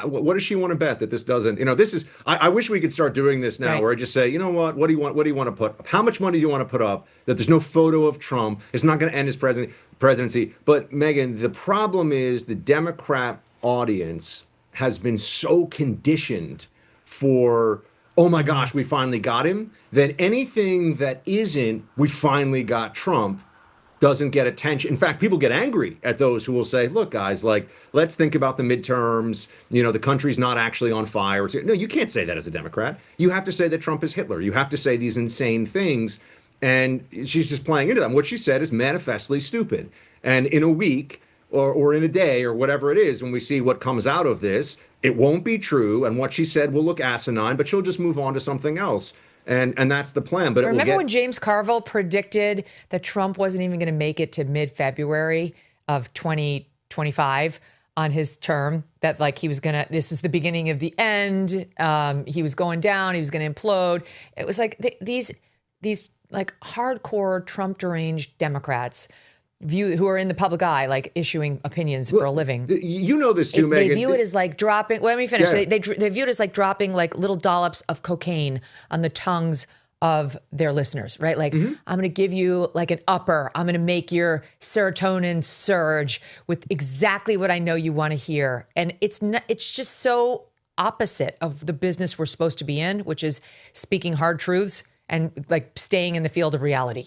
S2: what does she want to bet that this doesn't, this is, I wish we could start doing this now, right, where I just say, you know what do you want to put up? How much money do you want to put up that there's no photo of Trump? It's not going to end his presidency. But Megyn, the problem is the Democrat audience has been so conditioned for, oh my gosh, we finally got him, that anything that isn't, we finally got Trump, doesn't get attention. In fact, people get angry at those who will say, look, guys, let's think about the midterms. The country's not actually on fire. No, you can't say that as a Democrat. You have to say that Trump is Hitler. You have to say these insane things. And she's just playing into them. What she said is manifestly stupid. And in a week or in a day or whatever it is, when we see what comes out of this, it won't be true. And what she said will look asinine, but she'll just move on to something else. And that's the plan. But
S1: remember when James Carville predicted that Trump wasn't even going to make it to mid-February of 2025 on his term, that this was the beginning of the end. He was going down. He was going to implode. It was like these hardcore Trump deranged Democrats who are in the public eye, issuing opinions for a living.
S2: You know this too, Megyn.
S1: They view it as dropping. Let me finish. Yeah. They view it as dropping little dollops of cocaine on the tongues of their listeners, right? Like, I'm going to give you like an upper. I'm going to make your serotonin surge with exactly what I know you want to hear. And it's just so opposite of the business we're supposed to be in, which is speaking hard truths and like staying in the field of reality.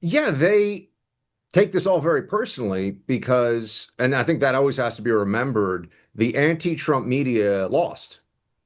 S2: Yeah, they take this all very personally because, and I think that always has to be remembered, the anti-Trump media lost.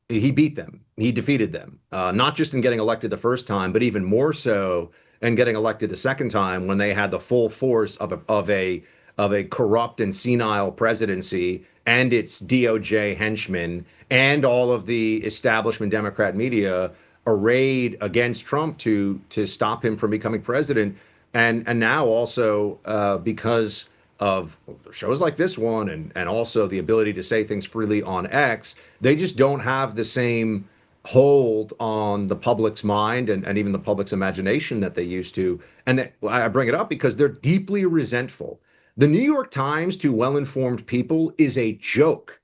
S2: He beat them. He defeated them, not just in getting elected the first time, but even more so in getting elected the second time when they had the full force of a corrupt and senile presidency and its DOJ henchmen and all of the establishment Democrat media arrayed against Trump to stop him from becoming president. And now also because of shows like this one and also the ability to say things freely on X, they just don't have the same hold on the public's mind and even the public's imagination that they used to. And I bring it up because they're deeply resentful. The New York Times, to well-informed people, is a joke.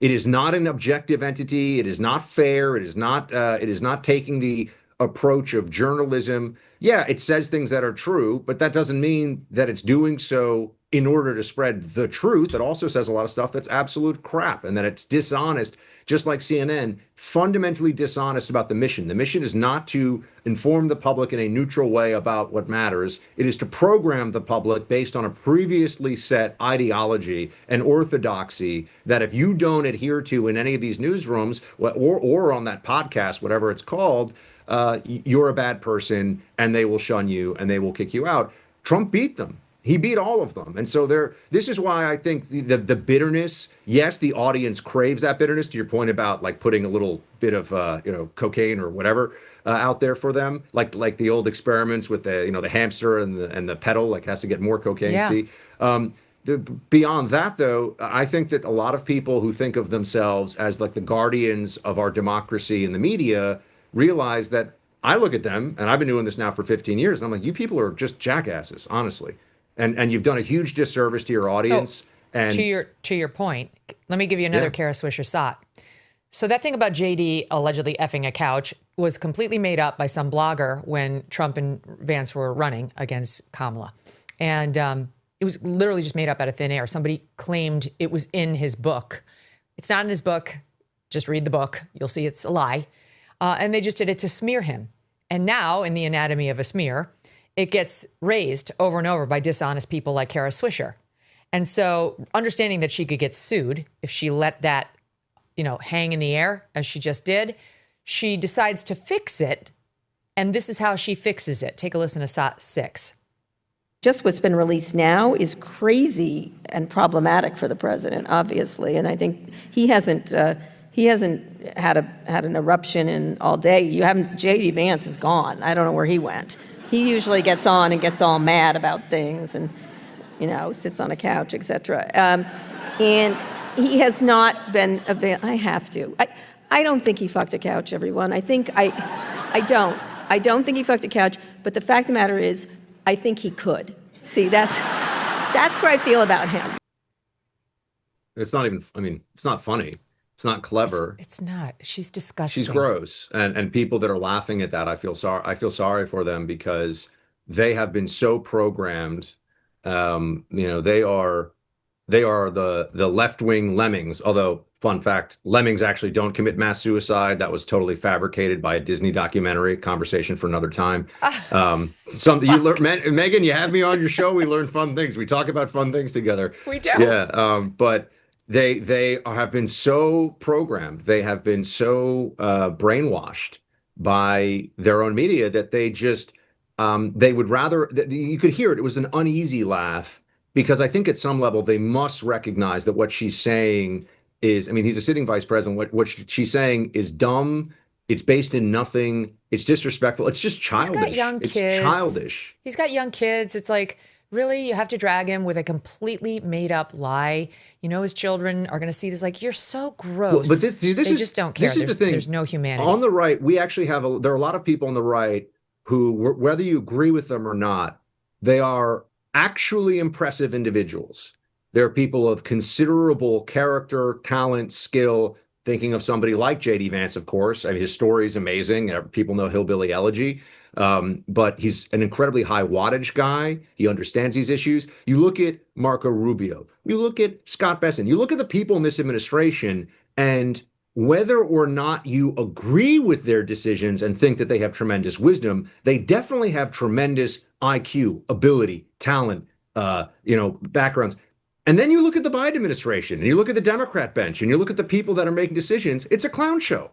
S2: It is not an objective entity. It is not fair. It is not taking the approach of journalism. Yeah, it says things that are true, but that doesn't mean that it's doing so in order to spread the truth. It also says a lot of stuff that's absolute crap and that it's dishonest, just like CNN, fundamentally dishonest about the mission. The mission is not to inform the public in a neutral way about what matters. It is to program the public based on a previously set ideology and orthodoxy that if you don't adhere to in any of these newsrooms or on that podcast, whatever it's called, you're a bad person and they will shun you and they will kick you out. Trump beat them. He beat all of them. And so this is why I think the bitterness, yes, the audience craves that bitterness, to your point about like putting a little bit of, cocaine or whatever out there for them, like the old experiments with the hamster and the pedal, like has to get more cocaine.
S1: Yeah.
S2: See, beyond that, though, I think that a lot of people who think of themselves as like the guardians of our democracy in the media realize that I look at them, and I've been doing this now for 15 years, and I'm like, you people are just jackasses, honestly. And you've done a huge disservice to your audience. And
S1: to your point, let me give you another Kara Swisher shot. So that thing about JD allegedly effing a couch was completely made up by some blogger when Trump and Vance were running against Kamala. And it was literally just made up out of thin air. Somebody claimed it was in his book. It's not in his book. Just read the book. You'll see it's a lie. And they just did it to smear him. And now, in the anatomy of a smear, it gets raised over and over by dishonest people like Kara Swisher. And so understanding that she could get sued if she let that, hang in the air, as she just did, she decides to fix it. And this is how she fixes it. Take a listen to SOT 6.
S12: Just what's been released now is crazy and problematic for the president, obviously. And I think he hasn't had an eruption in all day. JD Vance is gone. I don't know where he went. He usually gets on and gets all mad about things and, sits on a couch, etc. And he has not been available. I have to. I don't think he fucked a couch, everyone. I don't. I don't think he fucked a couch. But the fact of the matter is, I think he could. See, that's where I feel about him.
S2: it's not even, it's not funny. It's not clever.
S1: It's not. She's disgusting.
S2: She's gross. And people that are laughing at that, I feel sorry for them because they have been so programmed. They are the left-wing lemmings, although fun fact, lemmings actually don't commit mass suicide. That was totally fabricated by a Disney documentary. Conversation for another time. Something you learn, Megyn, you have me on your show. We learn fun things. We talk about fun things together.
S1: We do.
S2: Yeah. But they have been so programmed. They have been so brainwashed by their own media that they just they would rather. You could hear it. It was an uneasy laugh because I think at some level they must recognize that what she's saying is, he's a sitting vice president. What she's saying is dumb. It's based in nothing. It's disrespectful. It's just childish.
S1: He's got young kids.
S2: It's childish.
S1: He's got young kids. It's like, really, you have to drag him with a completely made up lie. His children are going to see this like, you're so gross.
S2: Well, but they
S1: just don't care.
S2: This is the thing.
S1: There's no humanity.
S2: On the right, we actually have there are a lot of people on the right who, whether you agree with them or not, they are actually impressive individuals. They're people of considerable character, talent, skill, thinking of somebody like JD Vance, of course. I mean, his story is amazing. People know Hillbilly Elegy. But he's an incredibly high wattage guy. He understands these issues. You look at Marco Rubio. You look at Scott Bessent. You look at the people in this administration, and whether or not you agree with their decisions and think that they have tremendous wisdom, they definitely have tremendous IQ, ability, talent, backgrounds. And then you look at the Biden administration, and you look at the Democrat bench, and you look at the people that are making decisions. It's a clown show.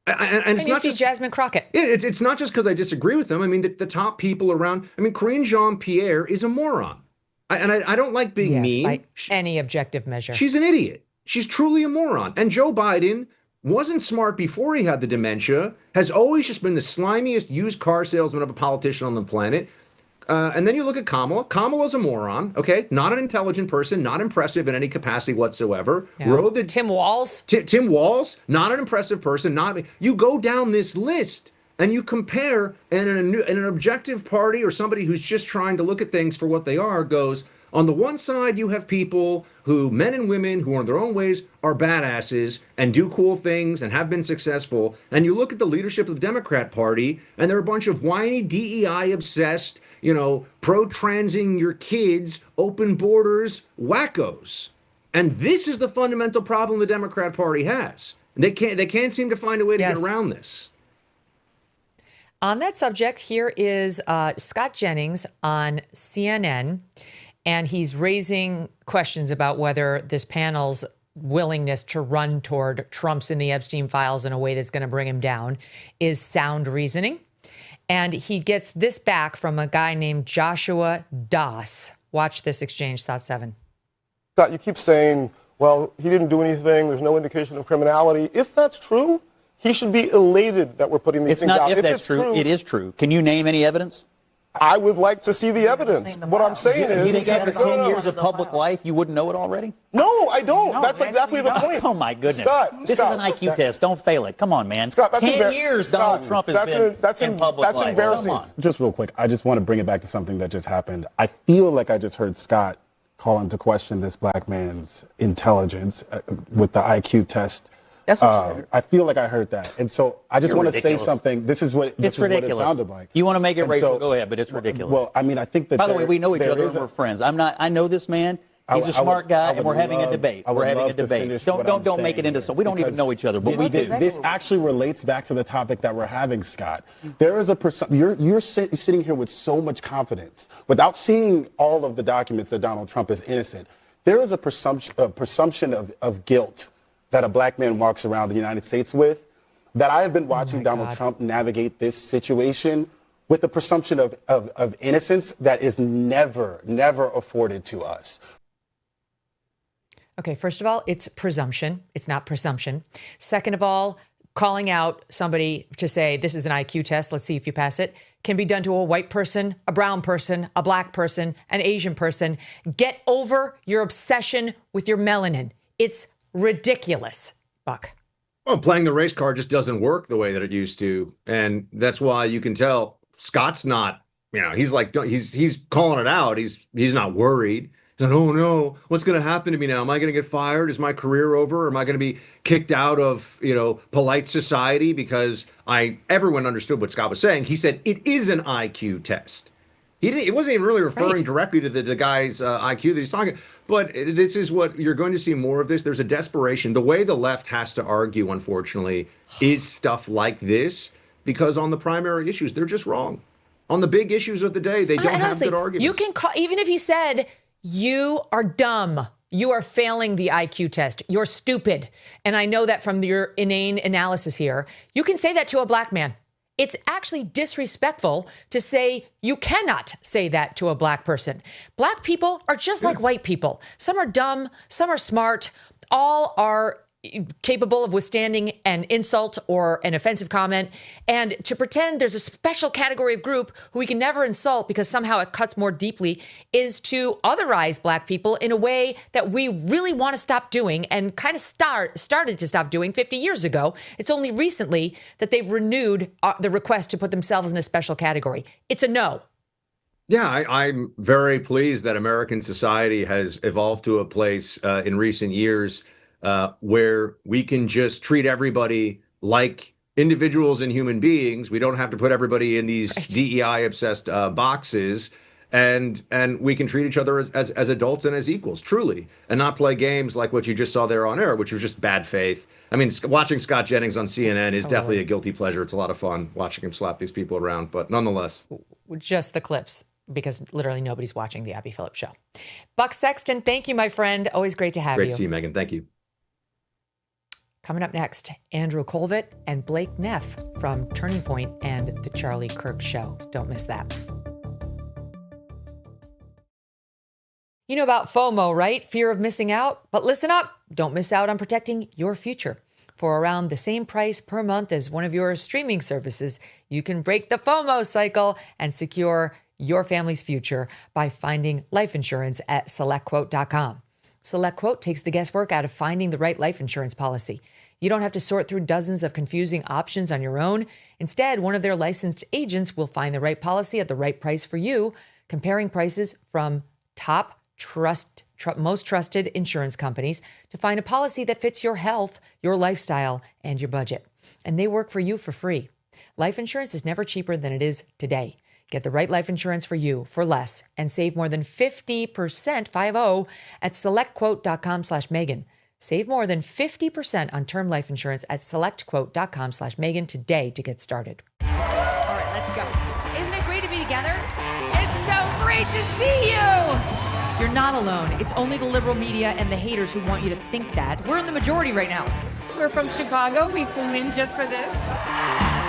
S1: And it's you not see just, Jasmine Crockett.
S2: Yeah, it's not just because I disagree with them. I mean, the top people around. I mean, Karine Jean-Pierre is a moron. I don't like being mean.
S1: By any objective measure.
S2: She's an idiot. She's truly a moron. And Joe Biden wasn't smart before he had the dementia, has always just been the slimiest used car salesman of a politician on the planet. And then you look at Kamala. Kamala's a moron, okay? Not an intelligent person, not impressive in any capacity whatsoever.
S1: No. Tim Walz.
S2: Tim Walz, not an impressive person. You go down this list and you compare, and an objective party or somebody who's just trying to look at things for what they are goes, on the one side, you have people who, men and women who in their own ways are badasses and do cool things and have been successful. And you look at the leadership of the Democrat Party, and they're a bunch of whiny, DEI-obsessed, pro-transing your kids, open borders, wackos. And this is the fundamental problem the Democrat Party has. They can't seem to find a way to get around this.
S1: On that subject, here is Scott Jennings on CNN. And he's raising questions about whether this panel's willingness to run toward Trump's in the Epstein Files in a way that's going to bring him down is sound reasoning. And he gets this back from a guy named Joshua Doss. Watch this exchange, Sot 7.
S14: Scott, you keep saying, well, he didn't do anything. There's no indication of criminality. If that's true, he should be elated that we're putting these things out.
S15: It's not if that's true. It is true. Can you name any evidence?
S14: I would like to see the evidence. What I'm saying is...
S15: You think after 10 years of public life, you wouldn't know it already?
S14: No, I don't. That's exactly the point.
S15: Oh, my goodness.
S14: Scott,
S15: this is an IQ test. Don't fail it. Come on, man.
S14: Scott,
S15: 10 years Donald Trump has been in public life.
S14: That's embarrassing.
S16: Just real quick, I just want to bring it back to something that just happened. I feel like I just heard Scott call into question this black man's intelligence with the IQ test.
S15: That's what
S16: I feel like I heard that. And so I just want to say something. This is what it sounded like.
S15: You want to make it racial, go ahead, but it's ridiculous.
S16: Well, I mean, I think that...
S15: By the way, we know each other and we're friends. I know this man. He's a smart guy, and we're having a debate. We're having a debate. Don't make it into so. We don't even know each other, but we do.
S16: This actually relates back to the topic that we're having, Scott. There is you're sitting here with so much confidence without seeing all of the documents that Donald Trump is innocent. There is a presumption of guilt that a black man walks around the United States with, that I have been watching Donald Trump navigate this situation with the presumption of innocence that is never afforded to us.
S1: Okay, first of all, it's presumption. It's not presumption. Second of all, calling out somebody to say, this is an IQ test, let's see if you pass it, can be done to a white person, a brown person, a black person, an Asian person. Get over your obsession with your melanin. It's ridiculous, Buck.
S2: Well, playing the race card just doesn't work the way that it used to. And that's why you can tell Scott's not, he's calling it out. He's not worried. He's like, oh no, what's going to happen to me now? Am I going to get fired? Is my career over? Am I going to be kicked out of, polite society? Because everyone understood what Scott was saying. He said it is an IQ test. It wasn't even really referring directly to the guy's IQ that he's talking. But this is what you're going to see more of this. There's a desperation. The way the left has to argue, unfortunately, is stuff like this, because on the primary issues, they're just wrong. On the big issues of the day, they don't have good arguments.
S1: You can call, even if he said, you are dumb, you are failing the IQ test, you're stupid. And I know that from your inane analysis here. You can say that to a black man. It's actually disrespectful to say you cannot say that to a black person. Black people are just like white people. Some are dumb, some are smart, all are capable of withstanding an insult or an offensive comment. And to pretend there's a special category of group who we can never insult because somehow it cuts more deeply is to otherize black people in a way that we really want to stop doing and kind of started to stop doing 50 years ago. It's only recently that they've renewed the request to put themselves in a special category. It's a no.
S2: Yeah, I'm very pleased that American society has evolved to a place in recent years where we can just treat everybody like individuals and human beings. We don't have to put everybody in these DEI obsessed boxes, and we can treat each other as adults and as equals, truly, and not play games like what you just saw there on air, which was just bad faith. I mean, watching Scott Jennings on CNN is definitely a guilty pleasure. It's a lot of fun watching him slap these people around, but nonetheless.
S1: Just the clips, because literally nobody's watching the Abby Phillips show. Buck Sexton, thank you, my friend. Always great to have you.
S2: Great to see you, Megyn. Thank you.
S1: Coming up next, Andrew Kolvet and Blake Neff from Turning Point and the Charlie Kirk Show. Don't miss that. You know about FOMO, right? Fear of missing out. But listen up. Don't miss out on protecting your future. For around the same price per month as one of your streaming services, you can break the FOMO cycle and secure your family's future by finding life insurance at SelectQuote.com. SelectQuote takes the guesswork out of finding the right life insurance policy. You don't have to sort through dozens of confusing options on your own. Instead, one of their licensed agents will find the right policy at the right price for you, comparing prices from top most trusted insurance companies to find a policy that fits your health, your lifestyle, and your budget. And they work for you for free. Life insurance is never cheaper than it is today. Get the right life insurance for you for less and save more than 50%, 50, at SelectQuote.com/Megyn. Save more than 50% on term life insurance at SelectQuote.com/Megyn today to get started. All right, let's go. Isn't it great to be together? It's so great to see you. You're not alone. It's only the liberal media and the haters who want you to think that. We're in the majority right now.
S17: We're from Chicago. We flew in just for this.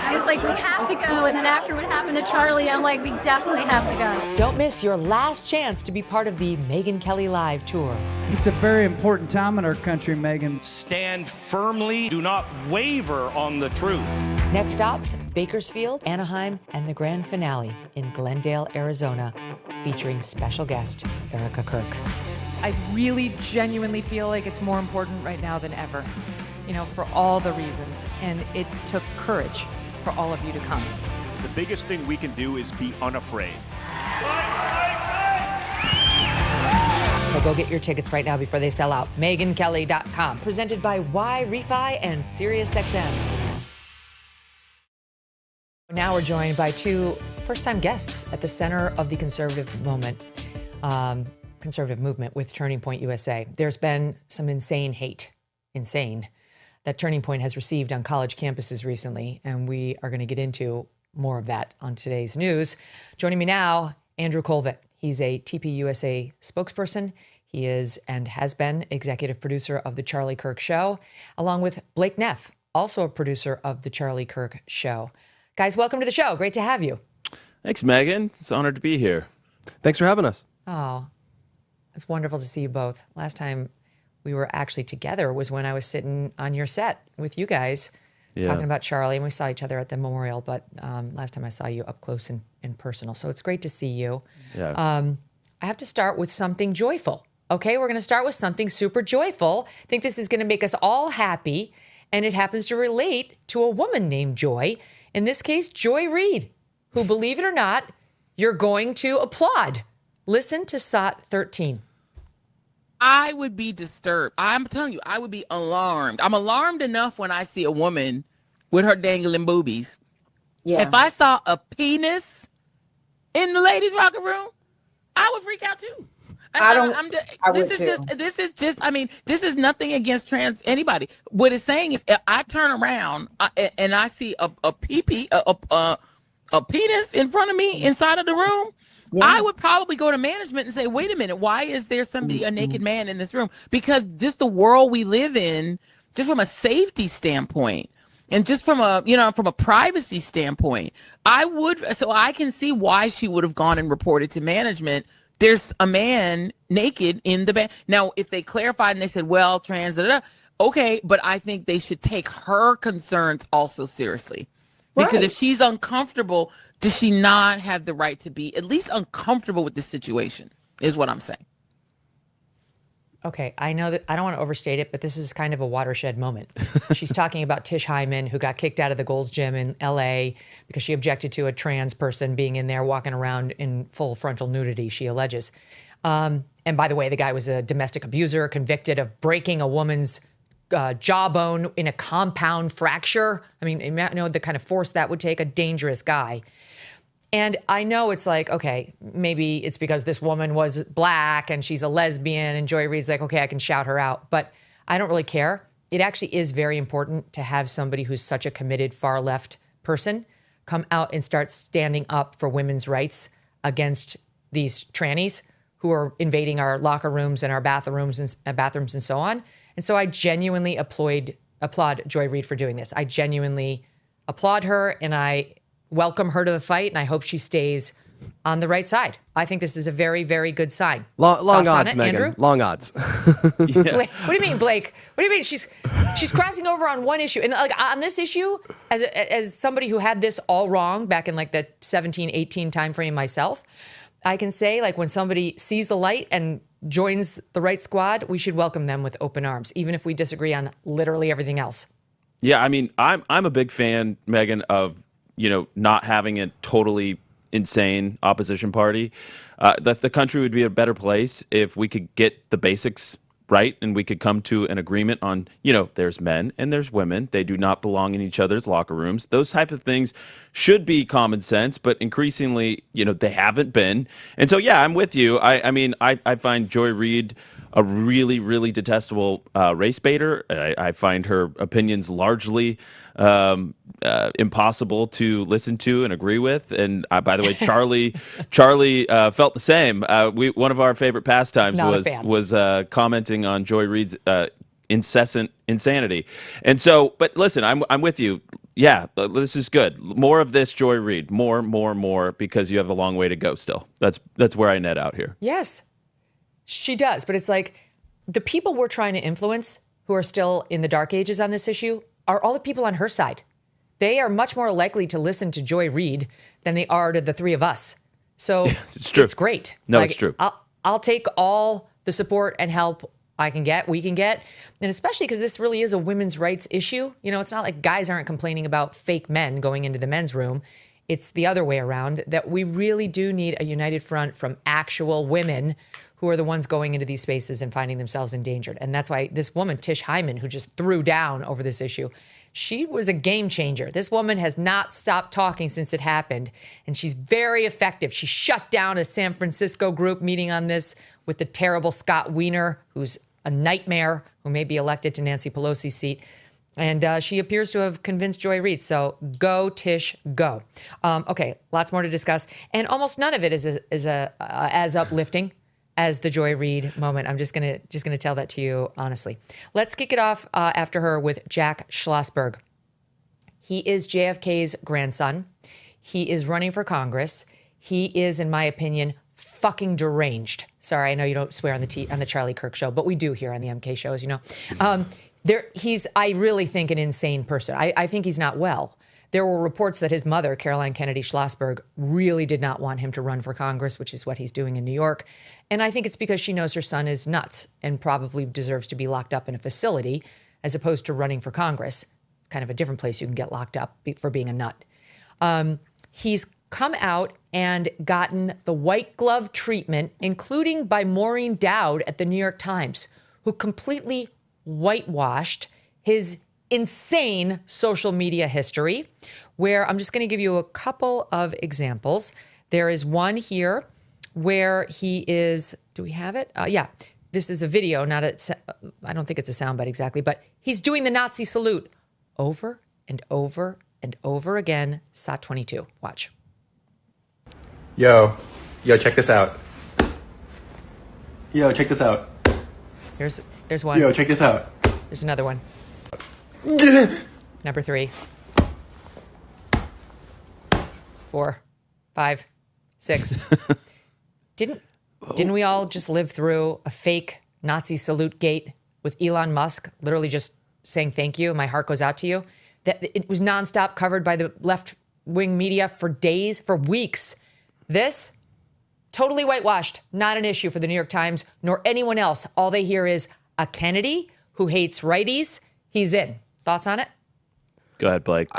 S17: I was like, we have to go. And then after what happened to Charlie, I'm like, we definitely have to go.
S1: Don't miss your last chance to be part of the Megyn Kelly Live Tour.
S18: It's a very important time in our country, Megyn.
S19: Stand firmly. Do not waver on the truth.
S1: Next stops, Bakersfield, Anaheim, and the grand finale in Glendale, Arizona, featuring special guest Erica Kirk.
S20: I really genuinely feel like it's more important right now than ever, for all the reasons. And it took courage for all of you to come.
S19: The biggest thing we can do is be unafraid.
S1: So go get your tickets right now before they sell out. MegynKelly.com. Presented by Y-Refi and SiriusXM. Now we're joined by two first-time guests at the center of the conservative movement with Turning Point USA. There's been some insane hate, that Turning Point has received on college campuses recently, and we are going to get into more of that on today's news. Joining me now, Andrew Kolvet. He's a TPUSA spokesperson. He is and has been executive producer of The Charlie Kirk Show, along with Blake Neff, also a producer of The Charlie Kirk Show. Guys, welcome to the show. Great to have you.
S21: Thanks, Megyn. It's an honor to be here. Thanks for having us.
S1: Oh, it's wonderful to see you both. Last time we were actually together was when I was sitting on your set with you guys talking about Charlie, and we saw each other at the memorial, but last time I saw you up close and personal. So it's great to see you.
S21: Yeah.
S1: I have to start with something joyful. Okay, we're going to start with something super joyful. I think this is going to make us all happy, and it happens to relate to a woman named Joy. In this case, Joy Reid, who, believe it or not, you're going to applaud. Listen to SOT 13.
S22: I would be disturbed. I'm telling you, I would be alarmed. I'm alarmed enough when I see a woman with her dangling boobies. Yeah. If I saw a penis in the ladies' locker room, I would freak out too. This is nothing against trans anybody. What it's saying is, if I turn around and I see a penis in front of me inside of the room, I would probably go to management and say, wait a minute, why is there a naked man in this room? Because just the world we live in, just from a safety standpoint, and just from a privacy standpoint, I can see why she would have gone and reported to management. There's a man naked in the bed. Now, if they clarified and they said, well, trans, okay, but I think they should take her concerns also seriously. Because if she's uncomfortable, does she not have the right to be at least uncomfortable with the situation, is what I'm saying.
S1: Okay, I know that I don't want to overstate it, but this is kind of a watershed moment. She's talking about Tish Hyman, who got kicked out of the Gold's Gym in L.A. because she objected to a trans person being in there walking around in full frontal nudity, she alleges. And by the way, the guy was a domestic abuser convicted of breaking a woman's jawbone in a compound fracture. I mean, you know the kind of force that would take, a dangerous guy. And I know it's like, okay, maybe it's because this woman was black and she's a lesbian and Joy Reid's like, okay, I can shout her out. But I don't really care. It actually is very important to have somebody who's such a committed far left person come out and start standing up for women's rights against these trannies who are invading our locker rooms and our bathrooms and so on. And so I genuinely applaud Joy Reid for doing this. I genuinely applaud her, and I welcome her to the fight, and I hope she stays on the right side. I think this is a very, very good sign.
S7: Long odds, Megyn.
S1: Andrew?
S7: Long odds.
S1: Blake, what do you mean, Blake? What do you mean? She's crossing over on one issue. And like on this issue, as somebody who had this all wrong back in like the 17, 18 timeframe myself, I can say like when somebody sees the light and joins the right squad, we should welcome them with open arms, even if we disagree on literally everything else.
S21: Yeah, I mean, I'm a big fan, Megyn, of not having a totally insane opposition party. The country would be a better place if we could get the basics right and we could come to an agreement on, there's men and there's women. They do not belong in each other's locker rooms. Those type of things should be common sense, but increasingly, they haven't been. And so, yeah, I'm with you. I find Joy Reid a really, really detestable race baiter. I find her opinions largely impossible to listen to and agree with. And by the way, Charlie felt the same. One of our favorite pastimes was commenting on Joy Reid's incessant insanity. And so, but listen, I'm with you. Yeah, this is good. More of this, Joy Reid. More, because you have a long way to go still. That's where I net out here.
S1: Yes. She does, but it's like the people we're trying to influence who are still in the dark ages on this issue are all the people on her side. They are much more likely to listen to Joy Reid than they are to the three of us. So
S21: it's true.
S1: It's great.
S21: No, it's true.
S1: I'll take all the support and help we can get. And especially because this really is a women's rights issue. It's not like guys aren't complaining about fake men going into the men's room. It's the other way around, that we really do need a united front from actual women who are the ones going into these spaces and finding themselves endangered. And that's why this woman, Tish Hyman, who just threw down over this issue, she was a game changer. This woman has not stopped talking since it happened, and she's very effective. She shut down a San Francisco group meeting on this with the terrible Scott Wiener, who's a nightmare, who may be elected to Nancy Pelosi's seat. And she appears to have convinced Joy Reid. So go, Tish, go. Okay, lots more to discuss. And almost none of it is as uplifting as the Joy Reid moment. I'm just gonna tell that to you honestly. Let's kick it off after her with Jack Schlossberg. He is JFK's grandson. He is running for Congress. He is, in my opinion, fucking deranged. Sorry, I know you don't swear on the Charlie Kirk Show, but we do here on the MK Show, as you know. He's, I really think, an insane person. I think he's not well. There were reports that his mother, Caroline Kennedy Schlossberg, really did not want him to run for Congress, which is what he's doing in New York. And I think it's because she knows her son is nuts and probably deserves to be locked up in a facility as opposed to running for Congress, kind of a different place you can get locked up for being a nut. He's come out and gotten the white glove treatment, including by Maureen Dowd at the New York Times, who completely whitewashed his insane social media history, where I'm just going to give you a couple of examples. There is one here where he is, do we have it? Yeah, this is a video, I don't think it's a soundbite exactly, but he's doing the Nazi salute over and over and over again. SOT 22. Watch.
S8: Yo, check this out. Yo, check this out.
S1: There's one.
S8: Yo, check this out.
S1: There's another one. Number 3. 4, 5, 6. Didn't we all just live through a fake Nazi salute gate with Elon Musk literally just saying thank you? My heart goes out to you. That it was nonstop covered by the left-wing media for days, for weeks. This, totally whitewashed, not an issue for the New York Times nor anyone else. All they hear is a Kennedy who hates righties. He's in. Thoughts on it?
S21: Go ahead, Blake.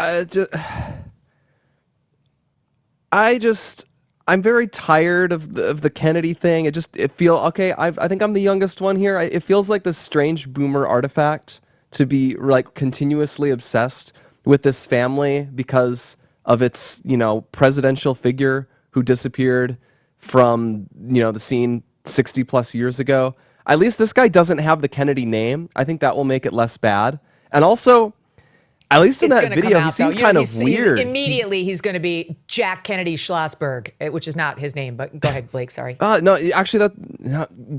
S7: I'm very tired of the Kennedy thing. I think I'm the youngest one here. It feels like this strange boomer artifact. to be like continuously obsessed with this family because of its, presidential figure who disappeared from, the scene 60 plus years ago. At least this guy doesn't have the Kennedy name. I think that will make it less bad. And also, at least in that video, he seemed kind of weird.
S1: Immediately, he's going to be Jack Kennedy Schlossberg, which is not his name, but go ahead, Blake, sorry.
S7: No, actually,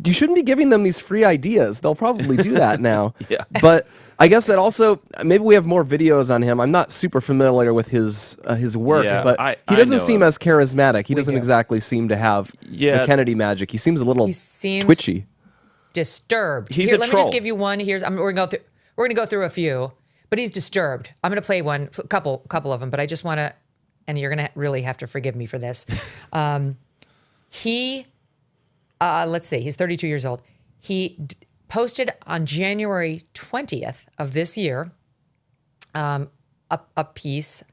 S7: you shouldn't be giving them these free ideas. They'll probably do that now.
S21: Yeah.
S7: But I guess that also, maybe we have more videos on him. I'm not super familiar with his work, but he doesn't seem as charismatic. He doesn't exactly seem to have the Kennedy magic. He seems a little twitchy.
S1: Disturbed.
S7: He's a
S1: Let
S7: troll.
S1: me just give you one. We're going to go through a few. But he's disturbed. I'm going to play a couple of them, but I just want to, and you're going to really have to forgive me for this. Let's see, he's 32 years old. He posted on January 20th of this year a piece,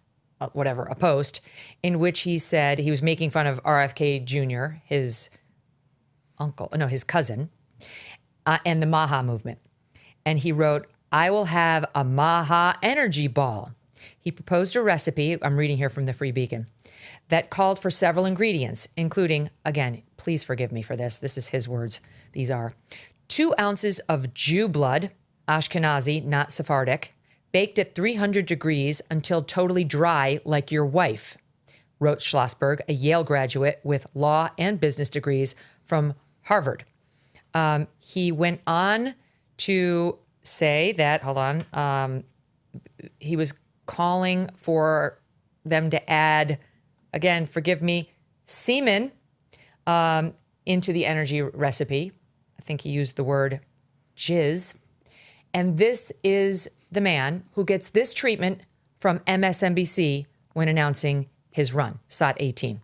S1: a post, in which he said he was making fun of RFK Jr., his cousin, and the Maha movement. And he wrote, "I will have a Maha energy ball." He proposed a recipe, I'm reading here from the Free Beacon, that called for several ingredients, including, again, please forgive me for this. This is his words. These are 2 ounces of Jew blood, Ashkenazi, not Sephardic, baked at 300 degrees until totally dry like your wife, wrote Schlossberg, a Yale graduate with law and business degrees from Harvard. He went on to say that, he was calling for them to add, again, forgive me, semen into the energy recipe. I think he used the word jizz. And this is the man who gets this treatment from MSNBC when announcing his run, SOT 18.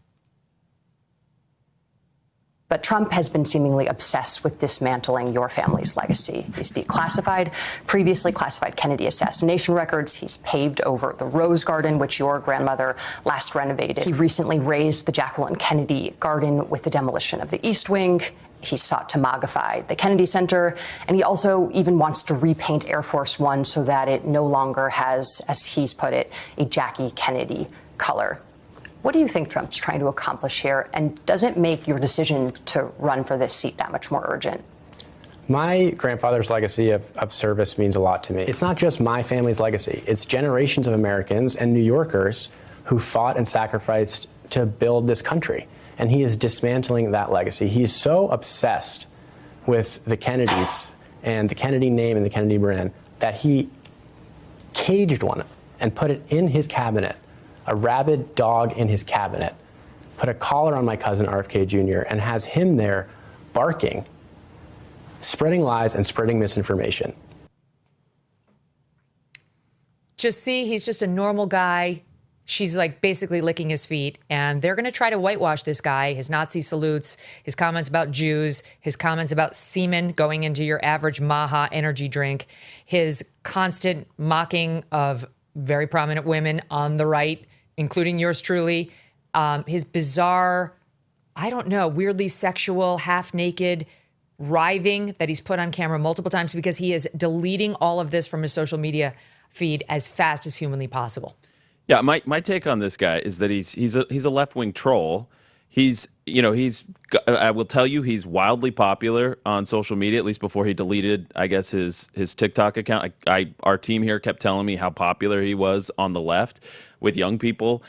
S3: But Trump has been seemingly obsessed with dismantling your family's legacy. He's declassified previously classified Kennedy assassination records. He's paved over the Rose Garden, which your grandmother last renovated. He recently razed the Jacqueline Kennedy Garden with the demolition of the East Wing. He sought to MAGAfy the Kennedy Center, and he also even wants to repaint Air Force One so that it no longer has, as he's put it, a Jackie Kennedy color. What do you think Trump's trying to accomplish here, and does it make your decision to run for this seat that much more urgent?
S6: My grandfather's legacy of service means a lot to me. It's not just my family's legacy. It's generations of Americans and New Yorkers who fought and sacrificed to build this country. And he is dismantling that legacy. He's so obsessed with the Kennedys and the Kennedy name and the Kennedy brand that he caged one and put it in his cabinet. A rabid dog in his cabinet, put a collar on my cousin RFK Jr. and has him there barking, spreading lies and spreading misinformation.
S1: Just see, he's just a normal guy. She's like basically licking his feet, and they're going to try to whitewash this guy, his Nazi salutes, his comments about Jews, his comments about semen going into your average Maha energy drink, his constant mocking of very prominent women on the right, including yours truly, his bizarre, weirdly sexual, half-naked writhing that he's put on camera multiple times, because he is deleting all of this from his social media feed as fast as humanly possible.
S21: Yeah, my take on this guy is that he's a left-wing troll. I will tell you, he's wildly popular on social media, at least before he deleted, I guess, his TikTok account. Our team here kept telling me how popular he was on the left with young people.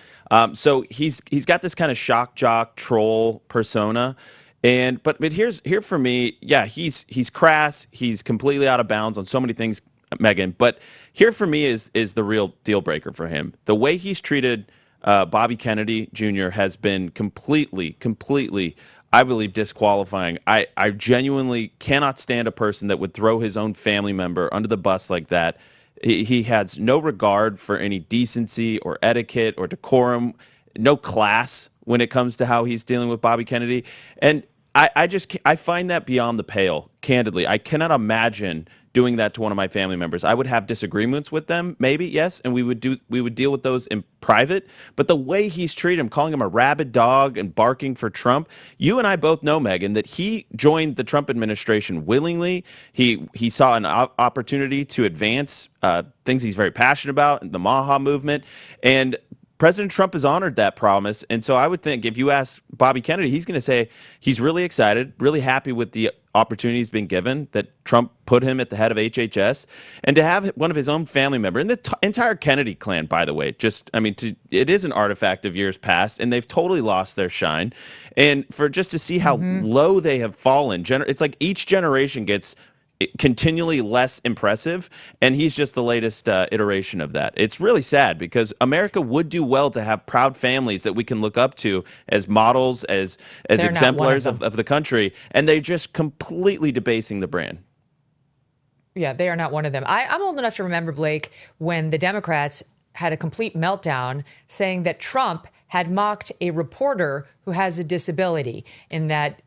S21: So he's got this kind of shock jock troll persona. But here for me, yeah, he's crass. He's completely out of bounds on so many things, Megyn. But here for me is the real deal breaker for him. The way he's treated Bobby Kennedy Jr. has been completely, I believe, disqualifying. I genuinely cannot stand a person that would throw his own family member under the bus like that. He has no regard for any decency or etiquette or decorum, no class when it comes to how he's dealing with Bobby Kennedy. And I find that beyond the pale, candidly. I cannot imagine doing that to one of my family members. I would have disagreements with them, maybe, yes, and we would deal with those in private. But the way he's treated him, calling him a rabid dog and barking for Trump, you and I both know, Megyn, that he joined the Trump administration willingly. He saw an opportunity to advance things he's very passionate about, the Maha movement, and President Trump has honored that promise. And so I would think if you ask Bobby Kennedy, he's going to say he's really excited, really happy with the opportunity he's been given, that Trump put him at the head of HHS, and to have one of his own family member, and the entire Kennedy clan, by the way, it is an artifact of years past, and they've totally lost their shine. And for just to see how low they have fallen, it's like each generation gets continually less impressive, and he's just the latest iteration of that. It's really sad because America would do well to have proud families that we can look up to as models, as exemplars of the country, and they're just completely debasing the brand.
S1: Yeah, they are not one of them. I'm old enough to remember, Blake, when the Democrats had a complete meltdown saying that Trump had mocked a reporter who has a disability in that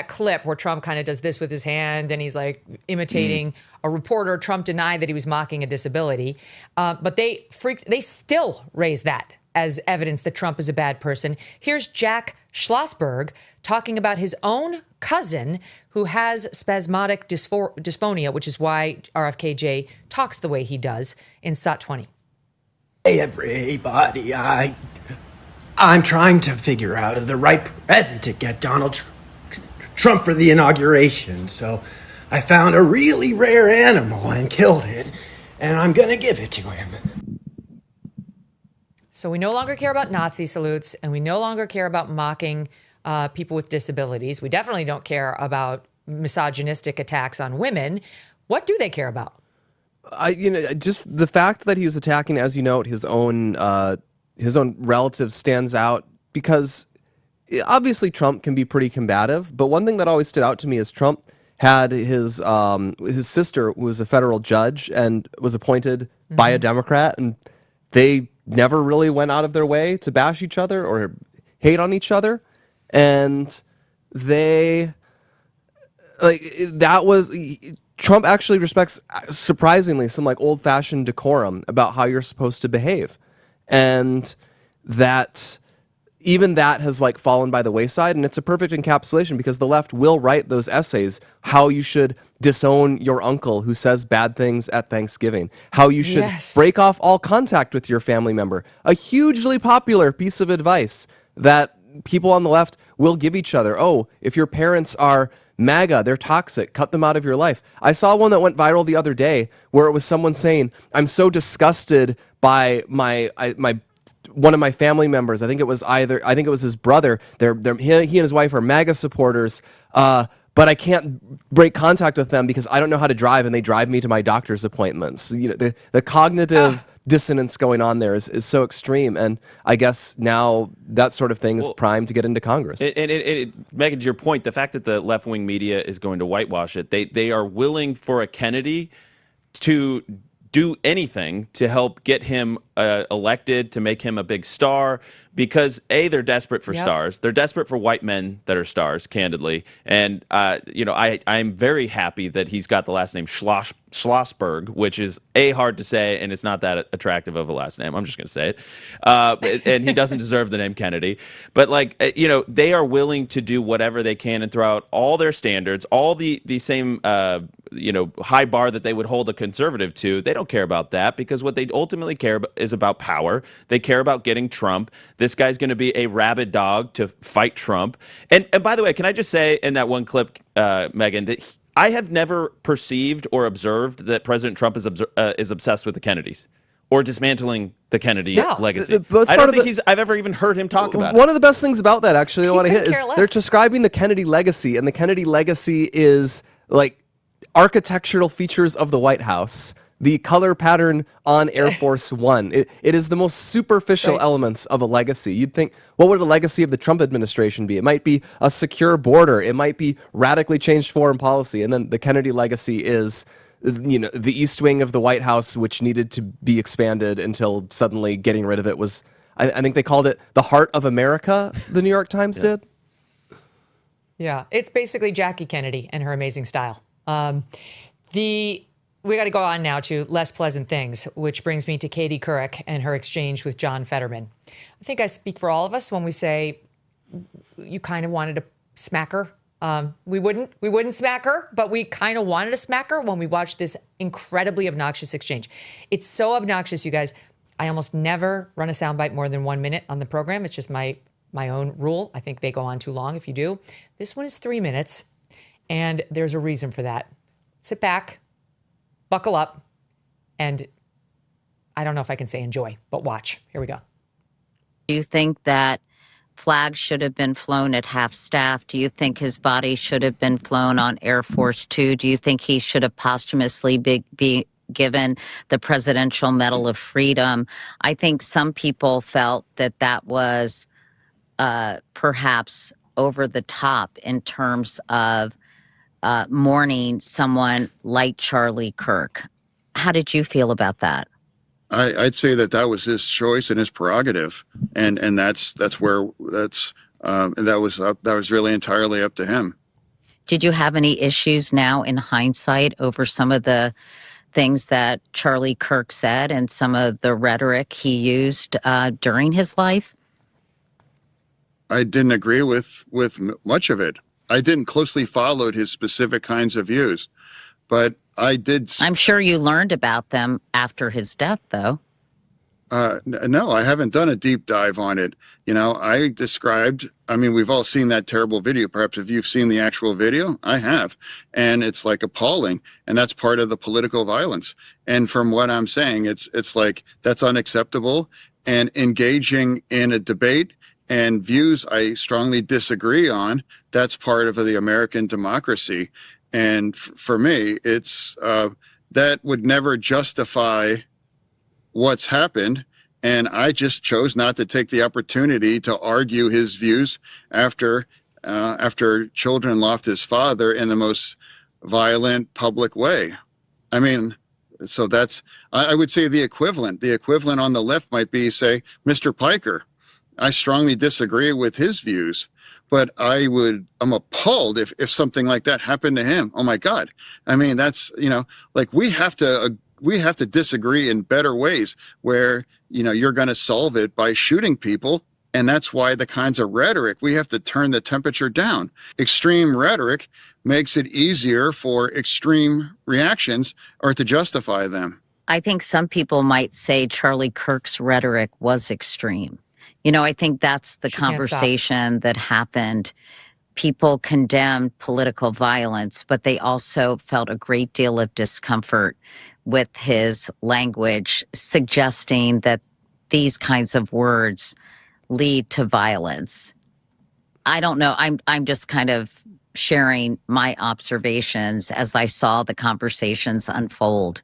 S1: clip where Trump kind of does this with his hand and he's like imitating a reporter. Trump denied that he was mocking a disability, but they still raise that as evidence that Trump is a bad person. Here's Jack Schlossberg talking about his own cousin who has spasmodic dysphonia, which is why RFKJ talks the way he does in SOT 20.
S4: Hey, everybody, I'm trying to figure out the right present to get Donald Trump for the inauguration. So I found a really rare animal and killed it, and I'm going to give it to him.
S1: So we no longer care about Nazi salutes, and we no longer care about mocking people with disabilities. We definitely don't care about misogynistic attacks on women. What do they care about?
S7: Just the fact that he was attacking, as you note, his own relatives stands out because obviously Trump can be pretty combative. But one thing that always stood out to me is Trump had his sister was a federal judge and was appointed by a Democrat, and they never really went out of their way to bash each other or hate on each other. And Trump actually respects, surprisingly, some like old-fashioned decorum about how you're supposed to behave. And that even that has like fallen by the wayside, and it's a perfect encapsulation because the left will write those essays, how you should disown your uncle who says bad things at Thanksgiving, how you should break off all contact with your family member, a hugely popular piece of advice that people on the left will give each other. Oh, if your parents are MAGA, they're toxic, cut them out of your life. I saw one that went viral the other day where it was someone saying, I'm so disgusted by one of my family members. I think it was his brother. He and his wife are MAGA supporters, but I can't break contact with them because I don't know how to drive, and they drive me to my doctor's appointments. The cognitive dissonance going on there is so extreme, and I guess now that sort of thing is primed to get into Congress.
S21: Megyn, to your point, the fact that the left-wing media is going to whitewash it, they are willing for a Kennedy to do anything to help get him elected, to make him a big star, because they're desperate for stars. They're desperate for white men that are stars, candidly. And I'm very happy that he's got the last name Schlossberg, which is hard to say, and it's not that attractive of a last name. I'm just going to say it. And he doesn't deserve the name Kennedy. But they are willing to do whatever they can and throw out all their standards, all the same high bar that they would hold a conservative to. They don't care about that because what they ultimately care about is about power. They care about getting Trump. This guy's going to be a rabid dog to fight Trump. And by the way, can I just say in that one clip, Megyn, that I have never perceived or observed that President Trump is obsessed with the Kennedys or dismantling the Kennedy legacy. I don't think I've ever even heard him talk about it.
S7: One of the best things about that, actually, I want to hit is they're describing the Kennedy legacy, and the Kennedy legacy is like architectural features of the White House, the color pattern on Air Force One. It is the most superficial elements of a legacy. You'd think, what would a legacy of the Trump administration be? It might be a secure border. It might be radically changed foreign policy. And then the Kennedy legacy is, the East Wing of the White House, which needed to be expanded until suddenly getting rid of it was, I think they called it the heart of America, the New York Times did.
S1: Yeah, it's basically Jackie Kennedy and her amazing style. we got to go on now to less pleasant things, which brings me to Katie Couric and her exchange with John Fetterman. I think I speak for all of us when we say you kind of wanted to smack her. We wouldn't smack her, but we kind of wanted to smack her when we watched this incredibly obnoxious exchange. It's so obnoxious, you guys. I almost never run a soundbite more than 1 minute on the program. It's just my own rule. I think they go on too long if you do. This one is 3 minutes, and there's a reason for that. Sit back, buckle up, and I don't know if I can say enjoy, but watch. Here we go.
S5: Do you think that flags should have been flown at half staff? Do you think his body should have been flown on Air Force Two? Do you think he should have posthumously be given the Presidential Medal of Freedom? I think some people felt that that was perhaps over the top in terms of mourning someone like Charlie Kirk. How did you feel about that?
S10: I'd say that was his choice and his prerogative, and that was really entirely up to him.
S5: Did you have any issues now in hindsight over some of the things that Charlie Kirk said and some of the rhetoric he used during his life?
S10: I didn't agree with much of it. I didn't closely follow his specific kinds of views, but I did.
S5: I'm sure you learned about them after his death, though.
S10: No, I haven't done a deep dive on it. We've all seen that terrible video. Perhaps if you've seen the actual video, I have. And it's like appalling. And that's part of the political violence. And from what I'm saying, it's like that's unacceptable. And engaging in a debate and views I strongly disagree on, that's part of the American democracy. And for me, it's that would never justify what's happened. And I just chose not to take the opportunity to argue his views after children lost his father in the most violent public way. I mean, so that's, I would say the equivalent. The equivalent on the left might be, say, Mr. Piker. I strongly disagree with his views. But I'm appalled if something like that happened to him. Oh my God. I mean, that's, we have to disagree in better ways where, you're going to solve it by shooting people. And that's why the kinds of rhetoric, we have to turn the temperature down. Extreme rhetoric makes it easier for extreme reactions or to justify them.
S5: I think some people might say Charlie Kirk's rhetoric was extreme. I think that's the conversation that happened. People condemned political violence, but they also felt a great deal of discomfort with his language, suggesting that these kinds of words lead to violence. I don't know. I'm just kind of sharing my observations as I saw the conversations unfold.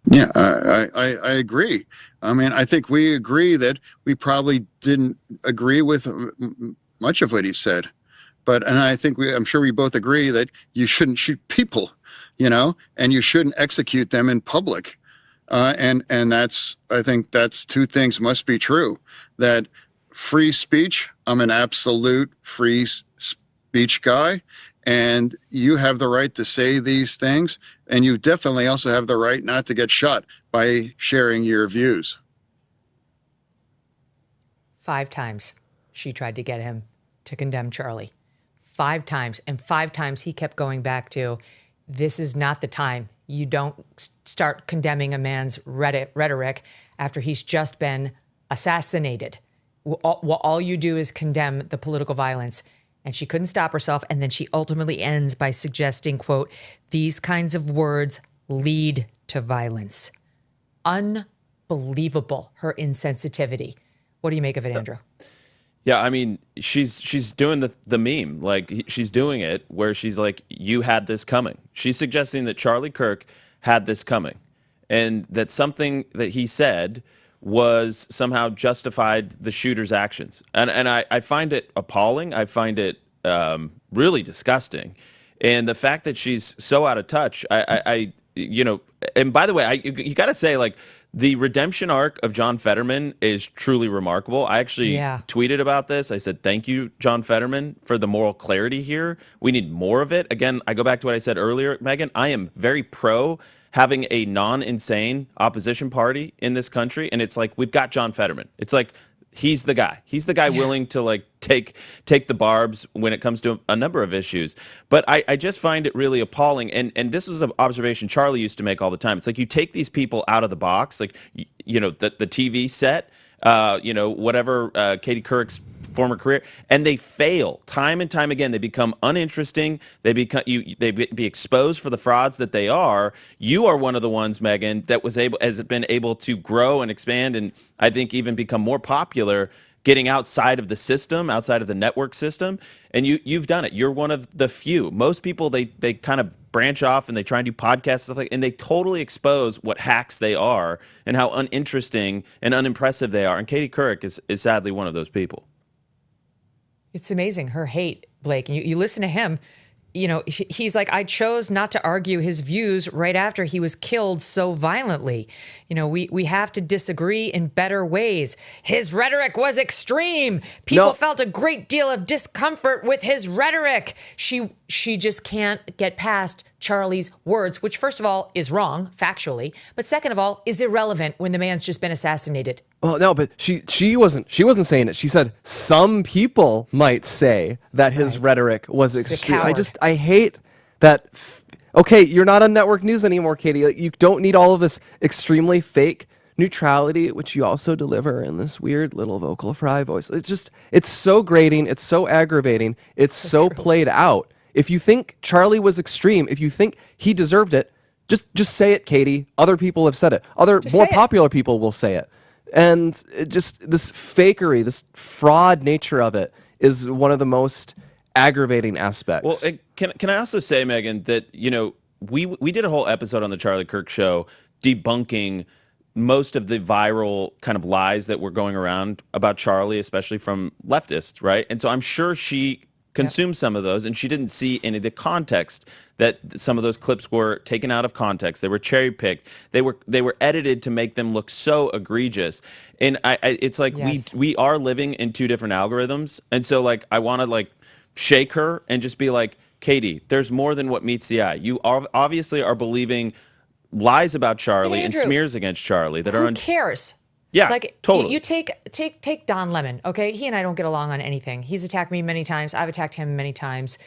S10: Yeah, I agree. I mean, I think we agree that we probably didn't agree with much of what he said. And I'm sure we both agree that you shouldn't shoot people, and you shouldn't execute them in public. And I think that's two things must be true. That free speech, I'm an absolute free speech guy. And you have the right to say these things. And you definitely also have the right not to get shot by sharing your views.
S1: 5 times she tried to get him to condemn Charlie. 5 times. And 5 times he kept going back to, this is not the time. You don't start condemning a man's rhetoric after he's just been assassinated. All you do is condemn the political violence. And she couldn't stop herself. And then she ultimately ends by suggesting, quote, these kinds of words lead to violence. Unbelievable, her insensitivity. What do you make of it, Andrew?
S21: Yeah, I mean, she's doing the meme. Like, she's doing it where she's like, you had this coming. She's suggesting that Charlie Kirk had this coming. And that something that he said was somehow justified the shooter's actions. And I find it appalling. I find it really disgusting. And the fact that she's so out of touch, and by the way, you got to say, like, the redemption arc of John Fetterman is truly remarkable. I actually tweeted about this. I said, thank you, John Fetterman, for the moral clarity here. We need more of it. Again, I go back to what I said earlier, Megyn. I am very pro having a non-insane opposition party in this country. And it's like, we've got John Fetterman. It's like, he's the guy. He's the guy willing to like take the barbs when it comes to a number of issues. But I just find it really appalling. And this was an observation Charlie used to make all the time. It's like, you take these people out of the box, like, you know, the TV set, you know, whatever, Katie Couric's former career, and they fail time and time again. They become uninteresting. They be exposed for the frauds that they are. You are one of the ones, Megyn, that has been able to grow and expand, and I think even become more popular, getting outside of the system, outside of the network system. And you've done it. You're one of the few. Most people, they kind of branch off and they try and do podcasts and stuff like, and they totally expose what hacks they are and how uninteresting and unimpressive they are. And Katie Couric is sadly one of those people.
S1: It's amazing, her hate, Blake. And you listen to him, you know, he's like, I chose not to argue his views right after he was killed so violently. You know, we have to disagree in better ways. His rhetoric was extreme. People felt a great deal of discomfort with his rhetoric. She just can't get past Charlie's words, which first of all is wrong factually, but second of all is irrelevant when the man's just been assassinated.
S7: Well, no, but she wasn't saying it. She said some people might say that his rhetoric was extreme. I hate that. Okay, you're not on network news anymore, Katie. Like, you don't need all of this extremely fake neutrality, which you also deliver in this weird little vocal fry voice. It's so grating. It's so aggravating. It's so played out. If you think Charlie was extreme, if you think he deserved it, just say it, Katie. Other people have said it. Other more popular people will say it. And just this fakery, this fraud nature of it is one of the most aggravating aspects.
S21: Well, can I also say, Megyn, that, you know, we did a whole episode on the Charlie Kirk Show debunking most of the viral kind of lies that were going around about Charlie, especially from leftists, right? And so I'm sure she consumed some of those, and she didn't see any of the context that some of those clips were taken out of context. They were cherry picked. They were edited to make them look so egregious. And it's like we are living in two different algorithms. And so like I want to like shake her and just be like, Katie, there's more than what meets the eye. You obviously are believing lies about Charlie and smears against Charlie that
S1: who cares?
S21: Yeah,
S1: like
S21: totally.
S1: You take Don Lemon, okay? He and I don't get along on anything. He's attacked me many times. I've attacked him many times.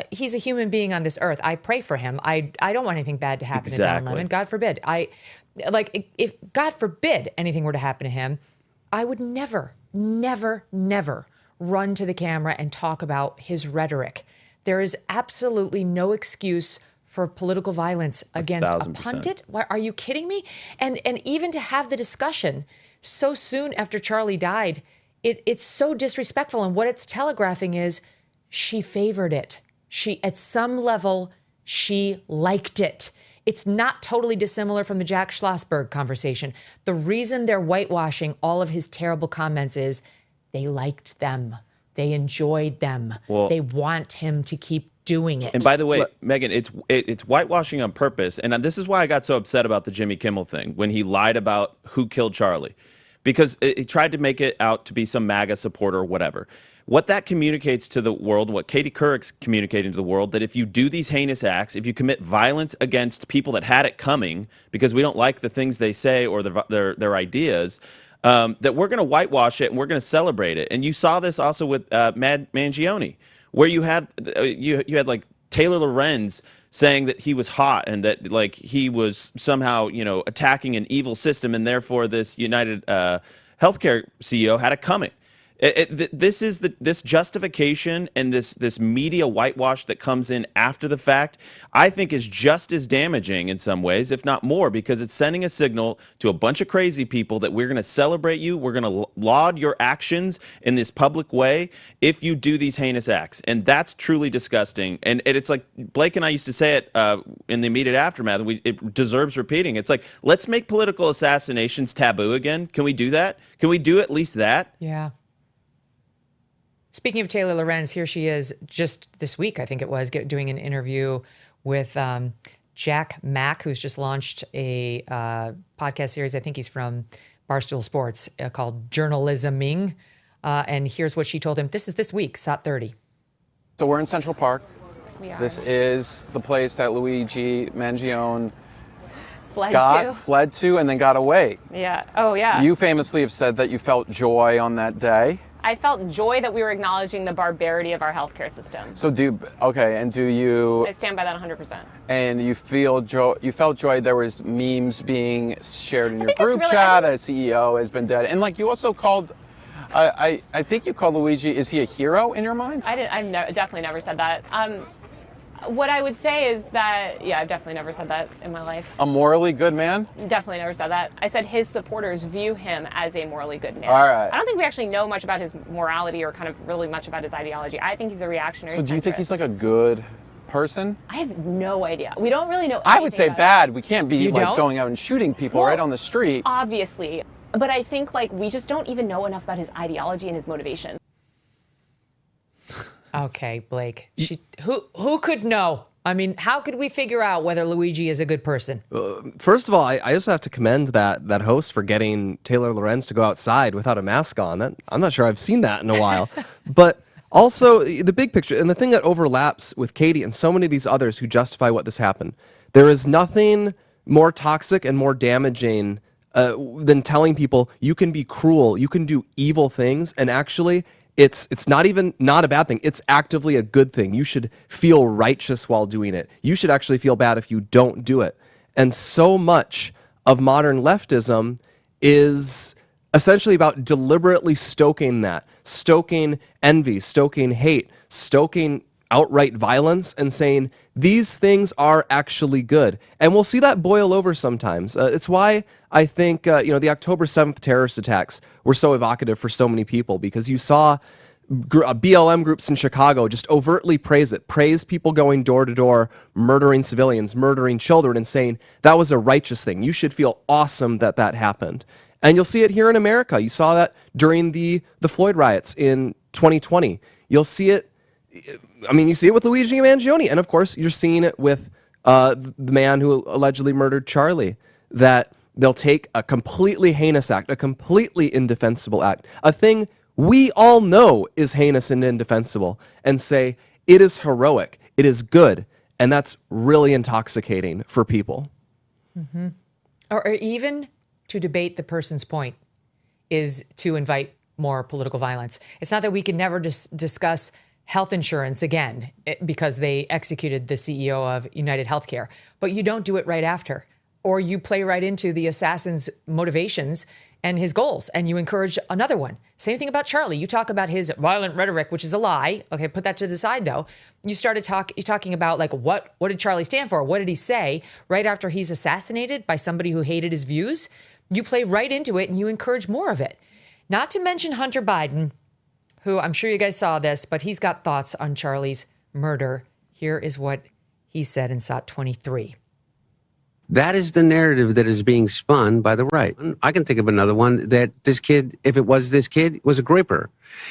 S1: He's a human being on this earth. I pray for him. I don't want anything bad to happen to Don Lemon. God forbid. If God forbid anything were to happen to him, I would never run to the camera and talk about his rhetoric. There is absolutely no excuse for political violence against a pundit. Why, are you kidding me? And even to have the discussion so soon after Charlie died, it's so disrespectful. And what it's telegraphing is she favored it. At some level, she liked it. It's not totally dissimilar from the Jack Schlossberg conversation. The reason they're whitewashing all of his terrible comments is they liked them. They enjoyed them. Well, they want him to keep doing it.
S21: And by the way, Megyn, it's whitewashing on purpose. And this is why I got so upset about the Jimmy Kimmel thing when he lied about who killed Charlie, because he tried to make it out to be some MAGA supporter or whatever. What that communicates to the world, what Katie Couric's communicating to the world, that if you do these heinous acts, if you commit violence against people that had it coming because we don't like the things they say or their ideas, that we're going to whitewash it and we're going to celebrate it. And you saw this also with Mangione, where you had like Taylor Lorenz saying that he was hot and that like he was somehow, you know, attacking an evil system, and therefore this United Healthcare CEO had it coming. This justification and this media whitewash that comes in after the fact, I think is just as damaging in some ways, if not more, because it's sending a signal to a bunch of crazy people that we're going to celebrate you, we're going to laud your actions in this public way if you do these heinous acts. And that's truly disgusting. And it's like Blake and I used to say it in the immediate aftermath. It deserves repeating. It's like, let's make political assassinations taboo again. Can we do that? Can we do at least that?
S1: Yeah. Speaking of Taylor Lorenz, here she is just this week, I think it was, doing an interview with Jack Mack, who's just launched a podcast series. I think he's from Barstool Sports called Journalisming. And here's what she told him. This is this week, SOT 30.
S9: So we're in Central Park.
S17: We are.
S9: This is the place that Luigi Mangione fled to, and then got away.
S11: Yeah. Oh, yeah.
S9: You famously have said that you felt joy on that day.
S11: I felt joy that we were acknowledging the barbarity of our healthcare system.
S9: So do you?
S11: I stand by that 100%.
S9: And you felt joy. There was memes being shared in your group chat. A CEO has been dead, and like you also called. I think you called Luigi. Is he a hero in your mind?
S11: I've definitely never said that. What I would say is that, I've definitely never said that in my life.
S9: A morally good man?
S11: Definitely never said that. I said his supporters view him as a morally good man.
S9: All right.
S11: I don't think we actually know much about his morality or kind of really much about his ideology. I think he's a reactionary.
S9: So do you think he's like a good person?
S11: I have no idea. We don't really know
S9: I would say bad. We can't be
S11: don't?
S9: going out and shooting people right on the street.
S11: Obviously. But I think we just don't even know enough about his ideology and his motivation.
S1: Okay, Blake. Who could know? I mean, how could we figure out whether Luigi is a good person?
S7: First of all, I just have to commend that host for getting Taylor Lorenz to go outside without a mask on. I'm not sure I've seen that in a while. But also, the big picture, and the thing that overlaps with Katie and so many of these others who justify what this happened, there is nothing more toxic and more damaging than telling people you can be cruel, you can do evil things, and actually it's not a bad thing. It's actively a good thing. You should feel righteous while doing it. You should actually feel bad if you don't do it. And so much of modern leftism is essentially about deliberately stoking that, stoking envy, stoking hate, stoking outright violence, and saying these things are actually good. And we'll see that boil over sometimes. It's why I think the October 7th terrorist attacks were so evocative for so many people, because you saw BLM groups in Chicago just overtly praise people going door to door, murdering civilians, murdering children, and saying that was a righteous thing. You should feel awesome that happened. And you'll see it here in America. You saw that during the Floyd riots in 2020. You'll see it. You see it with Luigi Mangione, and of course, you're seeing it with the man who allegedly murdered Charlie. That they'll take a completely heinous act, a completely indefensible act, a thing we all know is heinous and indefensible, and say it is heroic, it is good, and that's really intoxicating for people.
S1: Mm-hmm. Or even to debate the person's point is to invite more political violence. It's not that we can never discuss health insurance again because they executed the CEO of United Healthcare, but you don't do it right after, or you play right into the assassin's motivations and his goals, and you encourage another one. Same thing about Charlie. You talk about his violent rhetoric, which is a lie. Okay, put that to the side, though. You started talking about what did Charlie stand for? What did he say right after he's assassinated by somebody who hated his views? You play right into it, and you encourage more of it. Not to mention Hunter Biden, who I'm sure you guys saw this, but he's got thoughts on Charlie's murder. Here is what he said in SOT 23.
S23: That is the narrative that is being spun by the right. I can think of another one that this kid, if it was this kid, was a graper.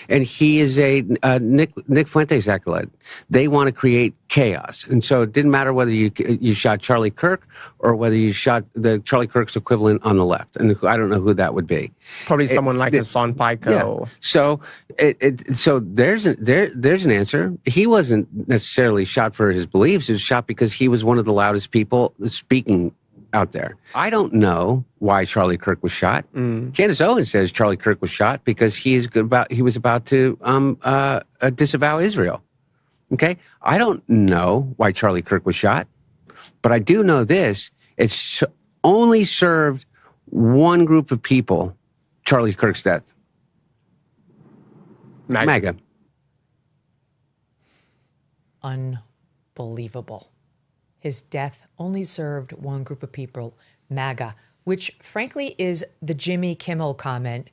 S23: And he is a Nick Fuentes acolyte. They want to create chaos. And so it didn't matter whether you shot Charlie Kirk or whether you shot the Charlie Kirk's equivalent on the left. And I don't know who that would be.
S24: Probably someone like Hassan Pico.
S23: Yeah. So so there's an answer. He wasn't necessarily shot for his beliefs. He was shot because he was one of the loudest people speaking out there. I don't know why Charlie Kirk was shot. Candace Owens says Charlie Kirk was shot because he was about to disavow Israel. Okay? I don't know why Charlie Kirk was shot, but I do know this. It's only served one group of people, Charlie Kirk's death. MAGA.
S1: Unbelievable. His death only served one group of people, MAGA, which frankly is the Jimmy Kimmel comment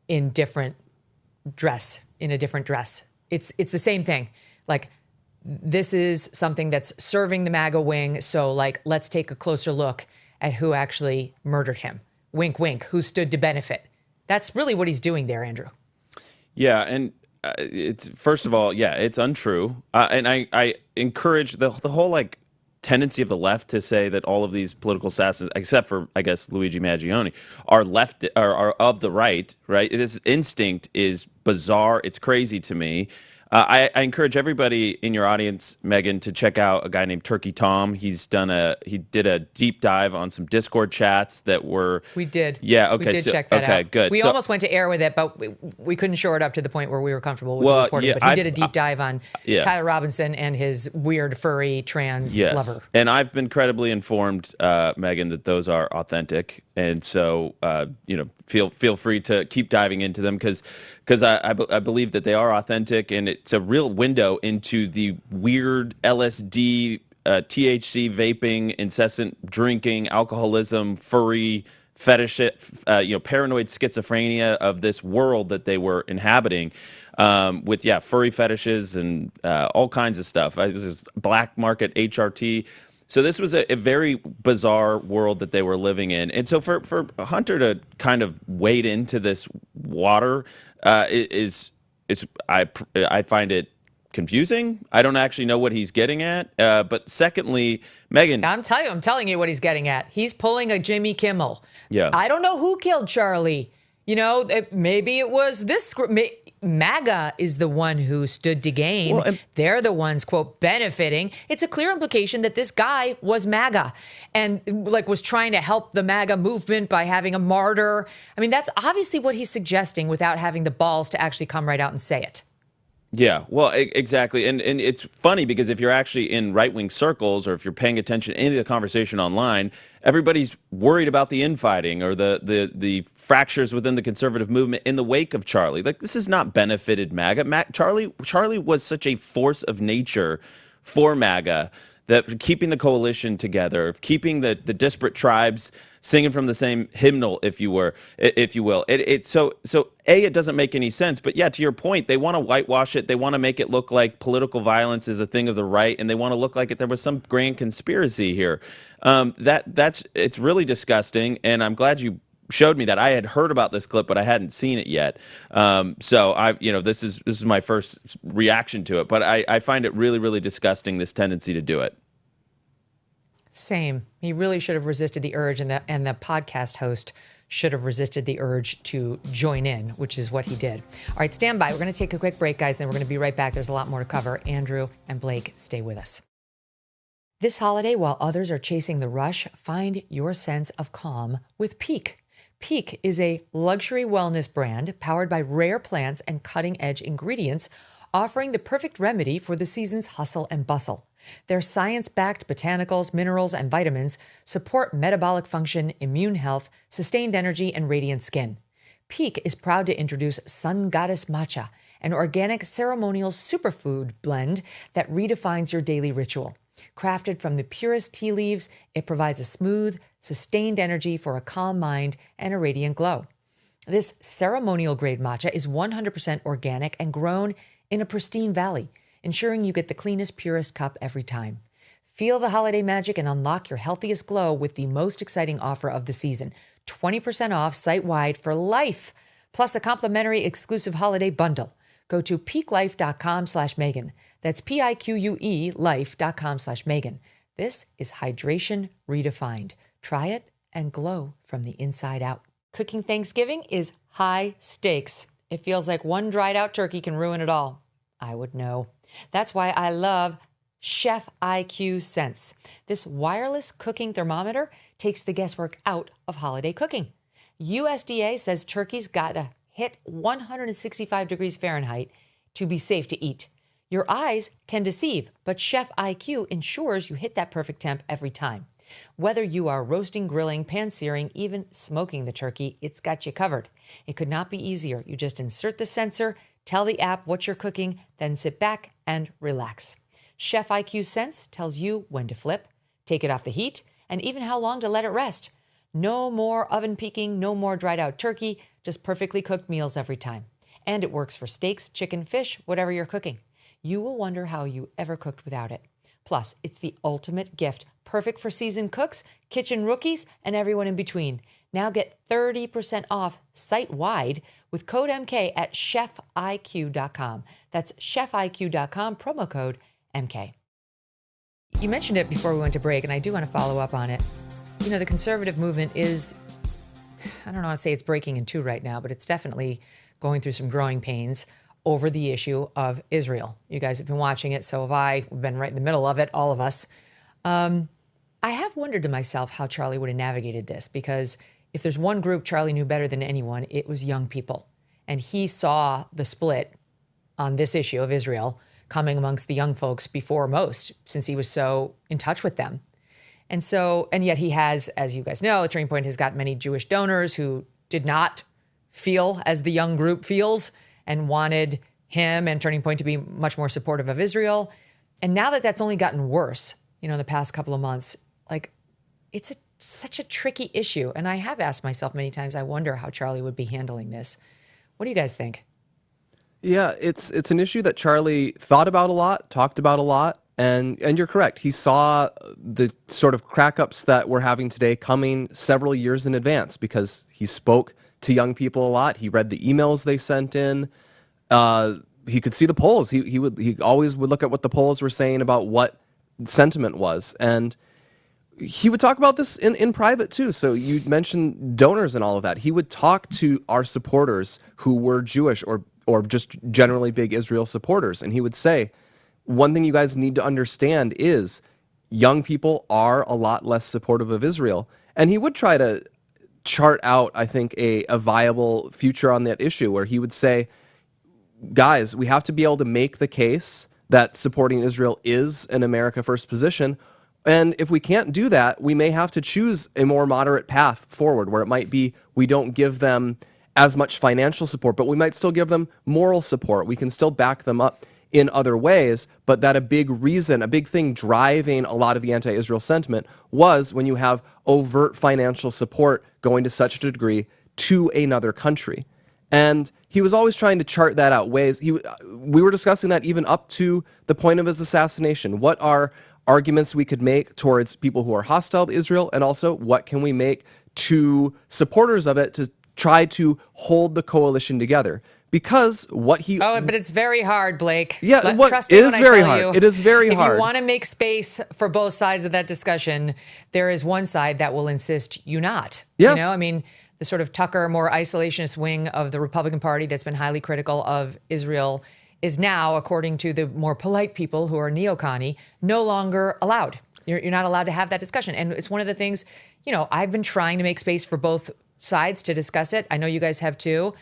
S1: in a different dress. It's the same thing. Like, this is something that's serving the MAGA wing. So let's take a closer look at who actually murdered him. Wink, wink, who stood to benefit. That's really what he's doing there, Andrew.
S21: Yeah. And it's, first of all, it's untrue. And I encourage the whole tendency of the left to say that all of these political assassins, except for, I guess, Luigi Mangione, are of the right, right? This instinct is bizarre. It's crazy to me. I encourage everybody in your audience, Megyn, to check out a guy named Turkey Tom. He did a deep dive on some Discord chats that were.
S1: We did.
S21: Yeah. Okay.
S1: We did check that out.
S21: Okay. Good.
S1: We almost went to air with it, but we couldn't shore it up to the point where we were comfortable with the reporting.
S21: Yeah,
S1: but he did a deep dive on Tyler Robinson and his weird furry trans lover.
S21: And I've been credibly informed, Megyn, that those are authentic. And so, feel free to keep diving into them because I believe that they are authentic, and it's a real window into the weird LSD, THC vaping, incessant drinking, alcoholism, furry fetish, paranoid schizophrenia of this world that they were inhabiting, with furry fetishes and all kinds of stuff. It was this black market HRT. So this was a very bizarre world that they were living in. And so for Hunter to kind of wade into this water I find it confusing. I don't actually know what he's getting at. But secondly, Megyn.
S1: I'm telling you what he's getting at. He's pulling a Jimmy Kimmel.
S21: Yeah.
S1: I don't know who killed Charlie. Maybe it was this group. MAGA is the one who stood to gain. Well, they're the ones, quote, benefiting. It's a clear implication that this guy was MAGA and was trying to help the MAGA movement by having a martyr. I mean, that's obviously what he's suggesting without having the balls to actually come right out and say it.
S21: Yeah, well, exactly. And it's funny because if you're actually in right-wing circles or if you're paying attention to any of the conversation online, everybody's worried about the infighting or the fractures within the conservative movement in the wake of Charlie. This has not benefited MAGA. Charlie was such a force of nature for MAGA, that keeping the coalition together, keeping the disparate tribes singing from the same hymnal, if you will. So it doesn't make any sense. But yeah, to your point, they want to whitewash it. They want to make it look like political violence is a thing of the right, and they want to look like there was some grand conspiracy here. It's really disgusting, and I'm glad you showed me that. I had heard about this clip, but I hadn't seen it yet. This is my first reaction to it, but I find it really, really disgusting, this tendency to do it.
S1: Same. He really should have resisted the urge, and the podcast host should have resisted the urge to join in, which is what he did. All right, stand by. We're going to take a quick break, guys, and we're going to be right back. There's a lot more to cover. Andrew and Blake, stay with us. This holiday, while others are chasing the rush, find your sense of calm with Peak. Peak is a luxury wellness brand powered by rare plants and cutting-edge ingredients, offering the perfect remedy for the season's hustle and bustle. Their science-backed botanicals, minerals, and vitamins support metabolic function, immune health, sustained energy, and radiant skin. Peak is proud to introduce Sun Goddess Matcha, an organic ceremonial superfood blend that redefines your daily ritual. Crafted from the purest tea leaves, it provides a smooth, sustained energy for a calm mind and a radiant glow. This ceremonial-grade matcha is 100% organic and grown in a pristine valley, ensuring you get the cleanest, purest cup every time. Feel the holiday magic and unlock your healthiest glow with the most exciting offer of the season. 20% off site-wide for life, plus a complimentary exclusive holiday bundle. Go to peaklife.com/Megyn. That's PIQUE life.com/Megyn. This is hydration redefined. Try it and glow from the inside out. Cooking Thanksgiving is high stakes. It feels like one dried out turkey can ruin it all. I would know. That's why I love Chef IQ Sense. This wireless cooking thermometer takes the guesswork out of holiday cooking. USDA says turkey's got to hit 165 degrees Fahrenheit to be safe to eat. Your eyes can deceive, but Chef IQ ensures you hit that perfect temp every time. Whether you are roasting, grilling, pan-searing, even smoking the turkey, it's got you covered. It could not be easier. You just insert the sensor, tell the app what you're cooking, then sit back and relax. Chef IQ Sense tells you when to flip, take it off the heat, and even how long to let it rest. No more oven peaking, no more dried out turkey, just perfectly cooked meals every time. And it works for steaks, chicken, fish, whatever you're cooking. You will wonder how you ever cooked without it. Plus, it's the ultimate gift, perfect for seasoned cooks, kitchen rookies, and everyone in between. Now get 30% off site-wide with code MK at chefiq.com. That's chefiq.com, promo code MK. You mentioned it before we went to break, and I do want to follow up on it. You know, the conservative movement is, I don't know how to say it's breaking in two right now, but it's definitely going through some growing pains over the issue of Israel. You guys have been watching it, so have I. We've been right in the middle of it, all of us. I have wondered to myself how Charlie would have navigated this, because if there's one group Charlie knew better than anyone, it was young people. And he saw the split on this issue of Israel coming amongst the young folks before most, since he was so in touch with them. And yet he has, as you guys know, Turning Point has got many Jewish donors who did not feel as the young group feels and wanted him and Turning Point to be much more supportive of Israel. And now that that's only gotten worse, in the past couple of months, it's such a tricky issue. And I have asked myself many times, I wonder how Charlie would be handling this. What do you guys think?
S7: Yeah, it's an issue that Charlie thought about a lot, talked about a lot. And you're correct. He saw the sort of crack-ups that we're having today coming several years in advance, because he spoke to young people a lot. He read the emails they sent in. He could see the polls. He always would look at what the polls were saying about what sentiment was. And he would talk about this in private too. So you mentioned donors and all of that. He would talk to our supporters who were Jewish or just generally big Israel supporters. And he would say, one thing you guys need to understand is young people are a lot less supportive of Israel. And he would try to chart out, I think, a viable future on that issue, where he would say, guys, we have to be able to make the case that supporting Israel is an America First position. And if we can't do that, we may have to choose a more moderate path forward, where it might be we don't give them as much financial support, but we might still give them moral support. We can still back them up in other ways, but that a big thing driving a lot of the anti-Israel sentiment was when you have overt financial support going to such a degree to another country. And he was always trying to chart that out ways. We were discussing that even up to the point of his assassination. What are arguments we could make towards people who are hostile to Israel, and also what can we make to supporters of it to try to hold the coalition together? Because but
S1: it's very hard, Blake.
S7: Yeah,
S1: trust me when I tell you.
S7: It is very hard.
S1: If you want to make space for both sides of that discussion, there is one side that will insist you not.
S7: Yes.
S1: The sort of Tucker, more isolationist wing of the Republican Party that's been highly critical of Israel is now, according to the more polite people who are neocon-y, no longer allowed. You're not allowed to have that discussion. And it's one of the things, I've been trying to make space for both sides to discuss it. I know you guys have too.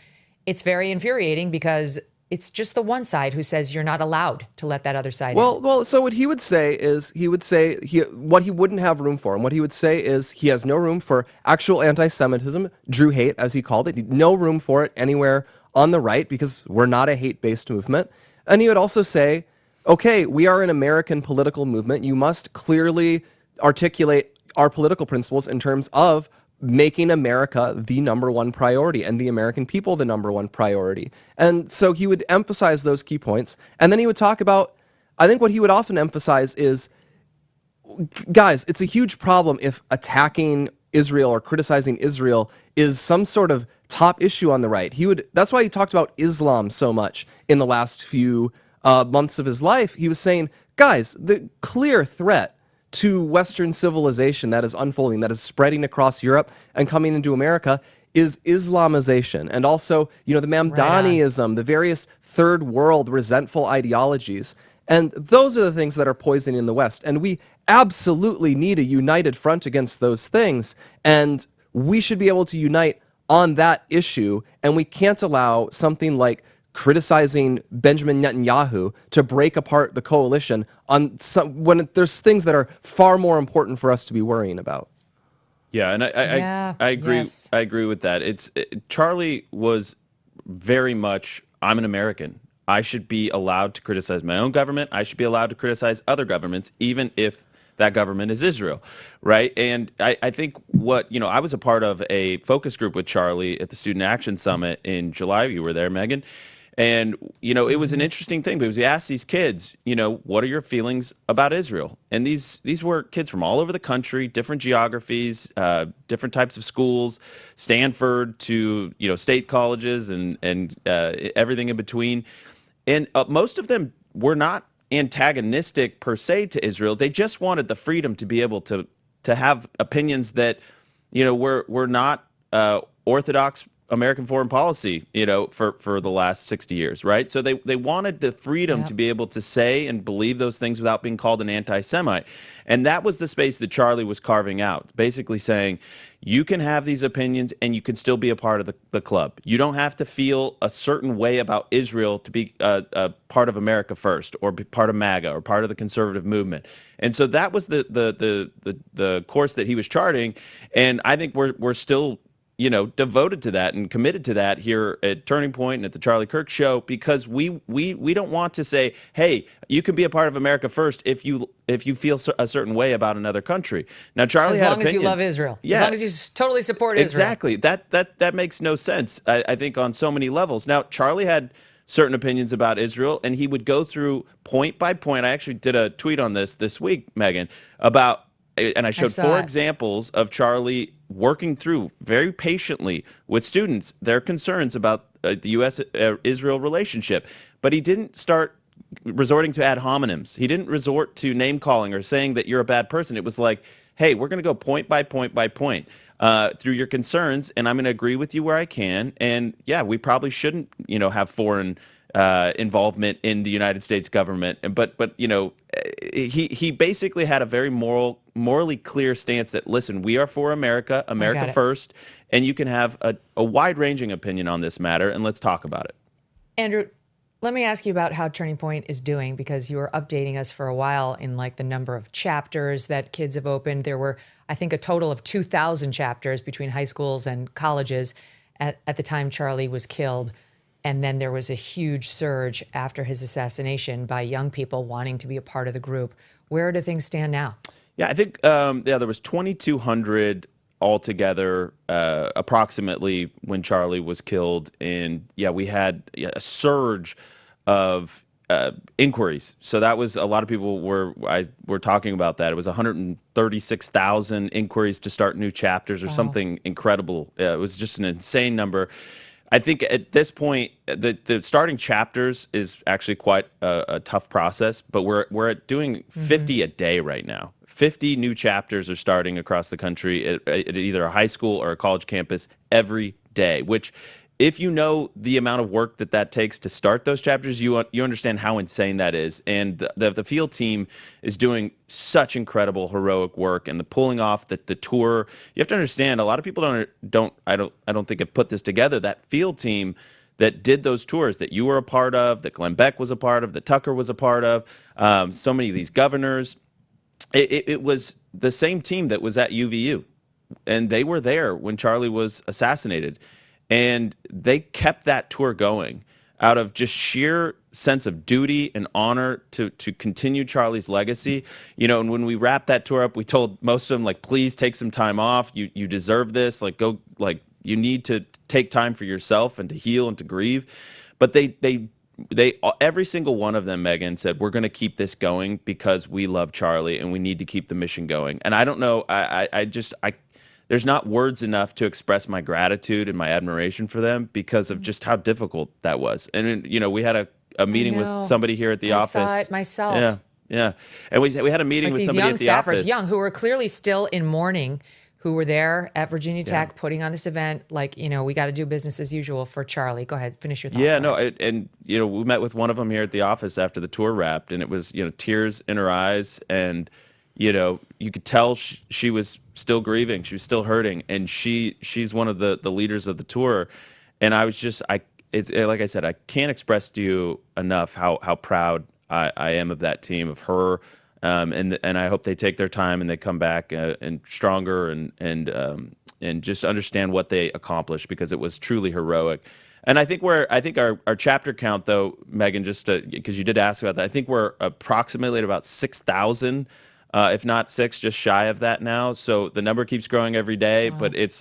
S1: It's very infuriating because it's just the one side who says you're not allowed to let that other side in.
S7: Well, so what he would say is what he wouldn't have room for, and what he would say is he has no room for actual anti-Semitism, Drew hate, as he called it, no room for it anywhere on the right, because we're not a hate-based movement. And he would also say, okay, we are an American political movement. You must clearly articulate our political principles in terms of making America the number one priority and the American people the number one priority. And so he would emphasize those key points. And then he would talk about, I think what he would often emphasize is, guys, it's a huge problem if attacking Israel or criticizing Israel is some sort of top issue on the right. That's why he talked about Islam so much in the last few months of his life. He was saying, guys, the clear threat to Western civilization that is unfolding, that is spreading across Europe and coming into America, is Islamization. And also, the Mamdaniism, the various third world resentful ideologies. And those are the things that are poisoning the West. And we absolutely need a united front against those things. And we should be able to unite on that issue. And we can't allow something like criticizing Benjamin Netanyahu to break apart the coalition when there's things that are far more important for us to be worrying about.
S21: Yeah, and I agree. Yes. I agree with that. Charlie was very much, I'm an American. I should be allowed to criticize my own government. I should be allowed to criticize other governments, even if that government is Israel, right? And I think I was a part of a focus group with Charlie at the Student Action Summit in July. You were there, Megyn. And, it was an interesting thing because we asked these kids, what are your feelings about Israel? And these were kids from all over the country, different geographies, different types of schools, Stanford to, state colleges and everything in between. And most of them were not antagonistic per se to Israel. They just wanted the freedom to be able to have opinions that, were not orthodox American foreign policy, for the last 60 years, right? So they wanted the freedom to be able to say and believe those things without being called an anti-Semite. And that was the space that Charlie was carving out, basically saying, you can have these opinions and you can still be a part of the club. You don't have to feel a certain way about Israel to be a part of America First, or be part of MAGA, or part of the conservative movement. And so that was the course that he was charting. And I think we're still devoted to that and committed to that here at Turning Point and at the Charlie Kirk Show, because we don't want to say, hey, you can be a part of America First if you feel a certain way about another country. Now, Charlie had opinions.
S1: As long as you love Israel.
S21: Yeah.
S1: As long as you totally support Israel.
S21: Exactly. That makes no sense, I think, on so many levels. Now, Charlie had certain opinions about Israel, and he would go through point by point. I actually did a tweet on this week, Megyn, about, and I showed 4 examples of Charlie working through very patiently with students their concerns about the U.S.-Israel relationship. But he didn't start resorting to ad hominems. He didn't resort to name-calling or saying that you're a bad person. It was like, hey, we're going to go point by point by point through your concerns, and I'm going to agree with you where I can. And, yeah, we probably shouldn't, have foreign involvement in the United States government. But he basically had a very morally clear stance that, listen, we are for America first, and you can have a wide-ranging opinion on this matter, and let's talk about it.
S1: Andrew, let me ask you about how Turning Point is doing, because you were updating us for a while in the number of chapters that kids have opened. There were, I think, a total of 2,000 chapters between high schools and colleges at the time Charlie was killed. And then there was a huge surge after his assassination by young people wanting to be a part of the group. Where do things stand now?
S21: Yeah, I think there was 2,200 altogether, approximately, when Charlie was killed. And we had a surge of inquiries. So that was, a lot of people were talking about that. It was 136,000 inquiries to start new chapters, or something incredible. It was just an insane number. I think at this point, the starting chapters is actually quite a tough process, but we're doing 50 a day right now. 50 new chapters are starting across the country at either a high school or a college campus every day, which, if you know the amount of work that takes to start those chapters, you understand how insane that is. And the field team is doing such incredible, heroic work, and the pulling off the tour. You have to understand, a lot of people I don't think have put this together. That field team that did those tours that you were a part of, that Glenn Beck was a part of, that Tucker was a part of, so many of these governors. It was the same team that was at UVU, and they were there when Charlie was assassinated. And they kept that tour going out of just sheer sense of duty and honor to continue Charlie's legacy. And when we wrapped that tour up, we told most of them, please take some time off. You deserve this. You need to take time for yourself and to heal and to grieve. But they every single one of them, Megyn, said, we're going to keep this going because we love Charlie and we need to keep the mission going. And I don't know, there's not words enough to express my gratitude and my admiration for them because of just how difficult that was. And, we had a meeting with somebody here at the office. I saw
S1: it myself.
S21: Yeah. And we had a meeting with somebody at the office.
S1: Young, who were clearly still in mourning, who were there at Virginia Tech putting on this event. We got to do business as usual for Charlie. Go ahead, finish your thoughts.
S21: Yeah, no, we met with one of them here at the office after the tour wrapped, and it was, tears in her eyes, and you could tell she was still grieving. She was still hurting. And she's one of the leaders of the tour. And I was just, it's like I said, I can't express to you enough how proud I am of that team, of her. And I hope they take their time and they come back and stronger and just understand what they accomplished, because it was truly heroic. And I think our chapter count, though, Megyn, just because you did ask about that, I think we're approximately at about 6,000. If not 6, just shy of that now. So the number keeps growing every day, but it's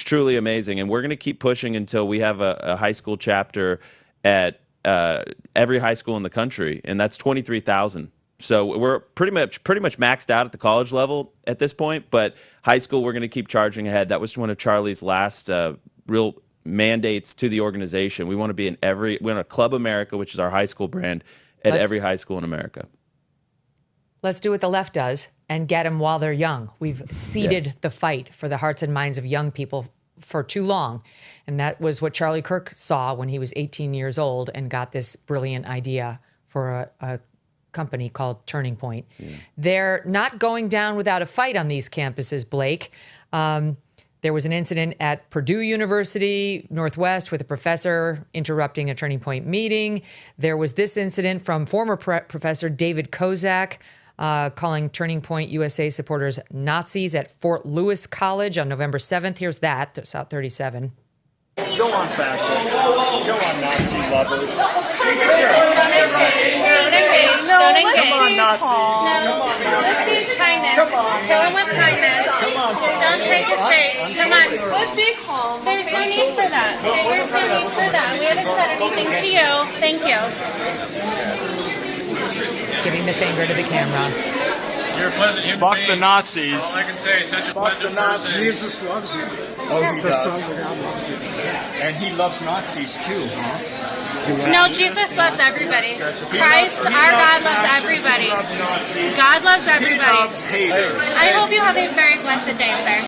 S21: truly amazing. And we're going to keep pushing until we have a high school chapter at every high school in the country, and that's 23,000. So we're pretty much maxed out at the college level at this point, but high school, we're going to keep charging ahead. That was one of Charlie's last real mandates to the organization. We want to be we want to Club America, which is our high school brand, at every high school in America.
S1: Let's do what the left does and get them while they're young. We've ceded the fight for the hearts and minds of young people for too long. And that was what Charlie Kirk saw when he was 18 years old and got this brilliant idea for a company called Turning Point. They're not going down without a fight on these campuses, Blake. There was an incident at Purdue University Northwest with a professor interrupting a Turning Point meeting. There was this incident from former professor David Kozak, calling Turning Point USA supporters Nazis at Fort Lewis College on November 7th. Here's that, South 37.
S12: Go on, fascists. Go on, Nazi lovers.
S17: Don't engage. Don't engage.
S12: Come on, Nazis.
S17: No. Let's be kindness. Kill him with kindness. Don't take his bait. Come on. Let's be calm. There's no need for that. Okay, there's no need for that. We haven't said anything to you. Thank you.
S1: Giving the finger to the camera.
S12: You're a pleasant human
S8: Fuck
S12: being.
S8: the Nazis.
S12: All I can say is such a
S8: Fuck
S12: pleasant
S8: the Nazis.
S12: person.
S8: Jesus loves you.
S12: Oh, he
S8: The
S12: does.
S8: Son of God loves you. And he loves Nazis too, huh?
S17: No, Jesus loves everybody. Christ, our God, loves everybody. God loves everybody.
S8: He loves haters.
S17: I hope you have a very blessed day, sir.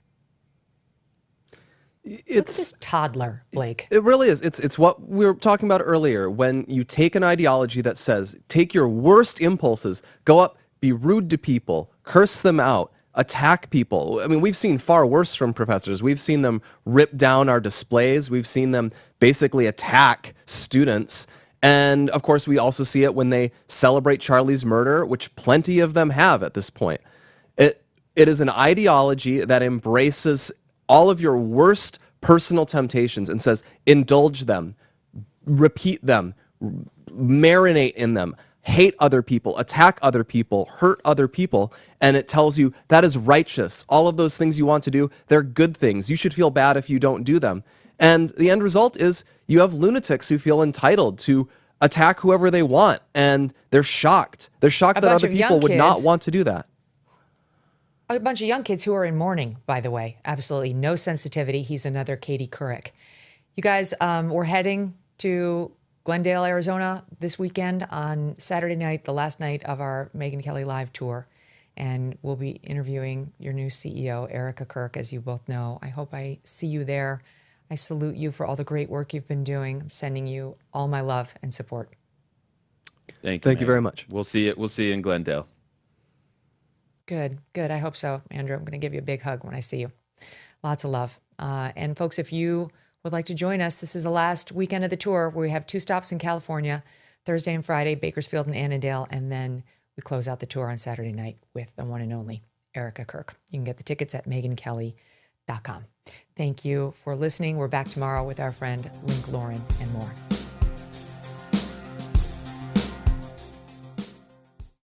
S1: It's this toddler, Blake.
S7: It really is. It's what we were talking about earlier. When you take an ideology that says, take your worst impulses, go up, be rude to people, curse them out, attack people. I mean, we've seen far worse from professors. We've seen them rip down our displays. We've seen them basically attack students. And of course, we also see it when they celebrate Charlie's murder, which plenty of them have at this point. It is an ideology that embraces all of your worst personal temptations and says, indulge them, repeat them, marinate in them, hate other people, attack other people, hurt other people, and it tells you that is righteous. All of those things you want to do, they're good things. You should feel bad if you don't do them. And the end result is you have lunatics who feel entitled to attack whoever they want, and they're shocked. They're shocked that other people would not want to do that.
S1: A bunch of young kids who are in mourning, by the way. Absolutely no sensitivity. He's another Katie Couric. You guys, we're heading to Glendale, Arizona this weekend on Saturday night, the last night of our Megyn Kelly live tour. And we'll be interviewing your new CEO, Erica Kirk, as you both know. I hope I see you there. I salute you for all the great work you've been doing. I'm sending you all my love and support.
S21: Thank you
S7: Thank you very much.
S21: We'll see you in Glendale.
S1: Good. I hope so, Andrew. I'm going to give you a big hug when I see you. Lots of love. And folks, if you would like to join us, this is the last weekend of the tour where we have 2 stops in California, Thursday and Friday, Bakersfield and Annandale, and then we close out the tour on Saturday night with the one and only Erica Kirk. You can get the tickets at megynkelly.com. Thank you for listening. We're back tomorrow with our friend Link Lauren and more.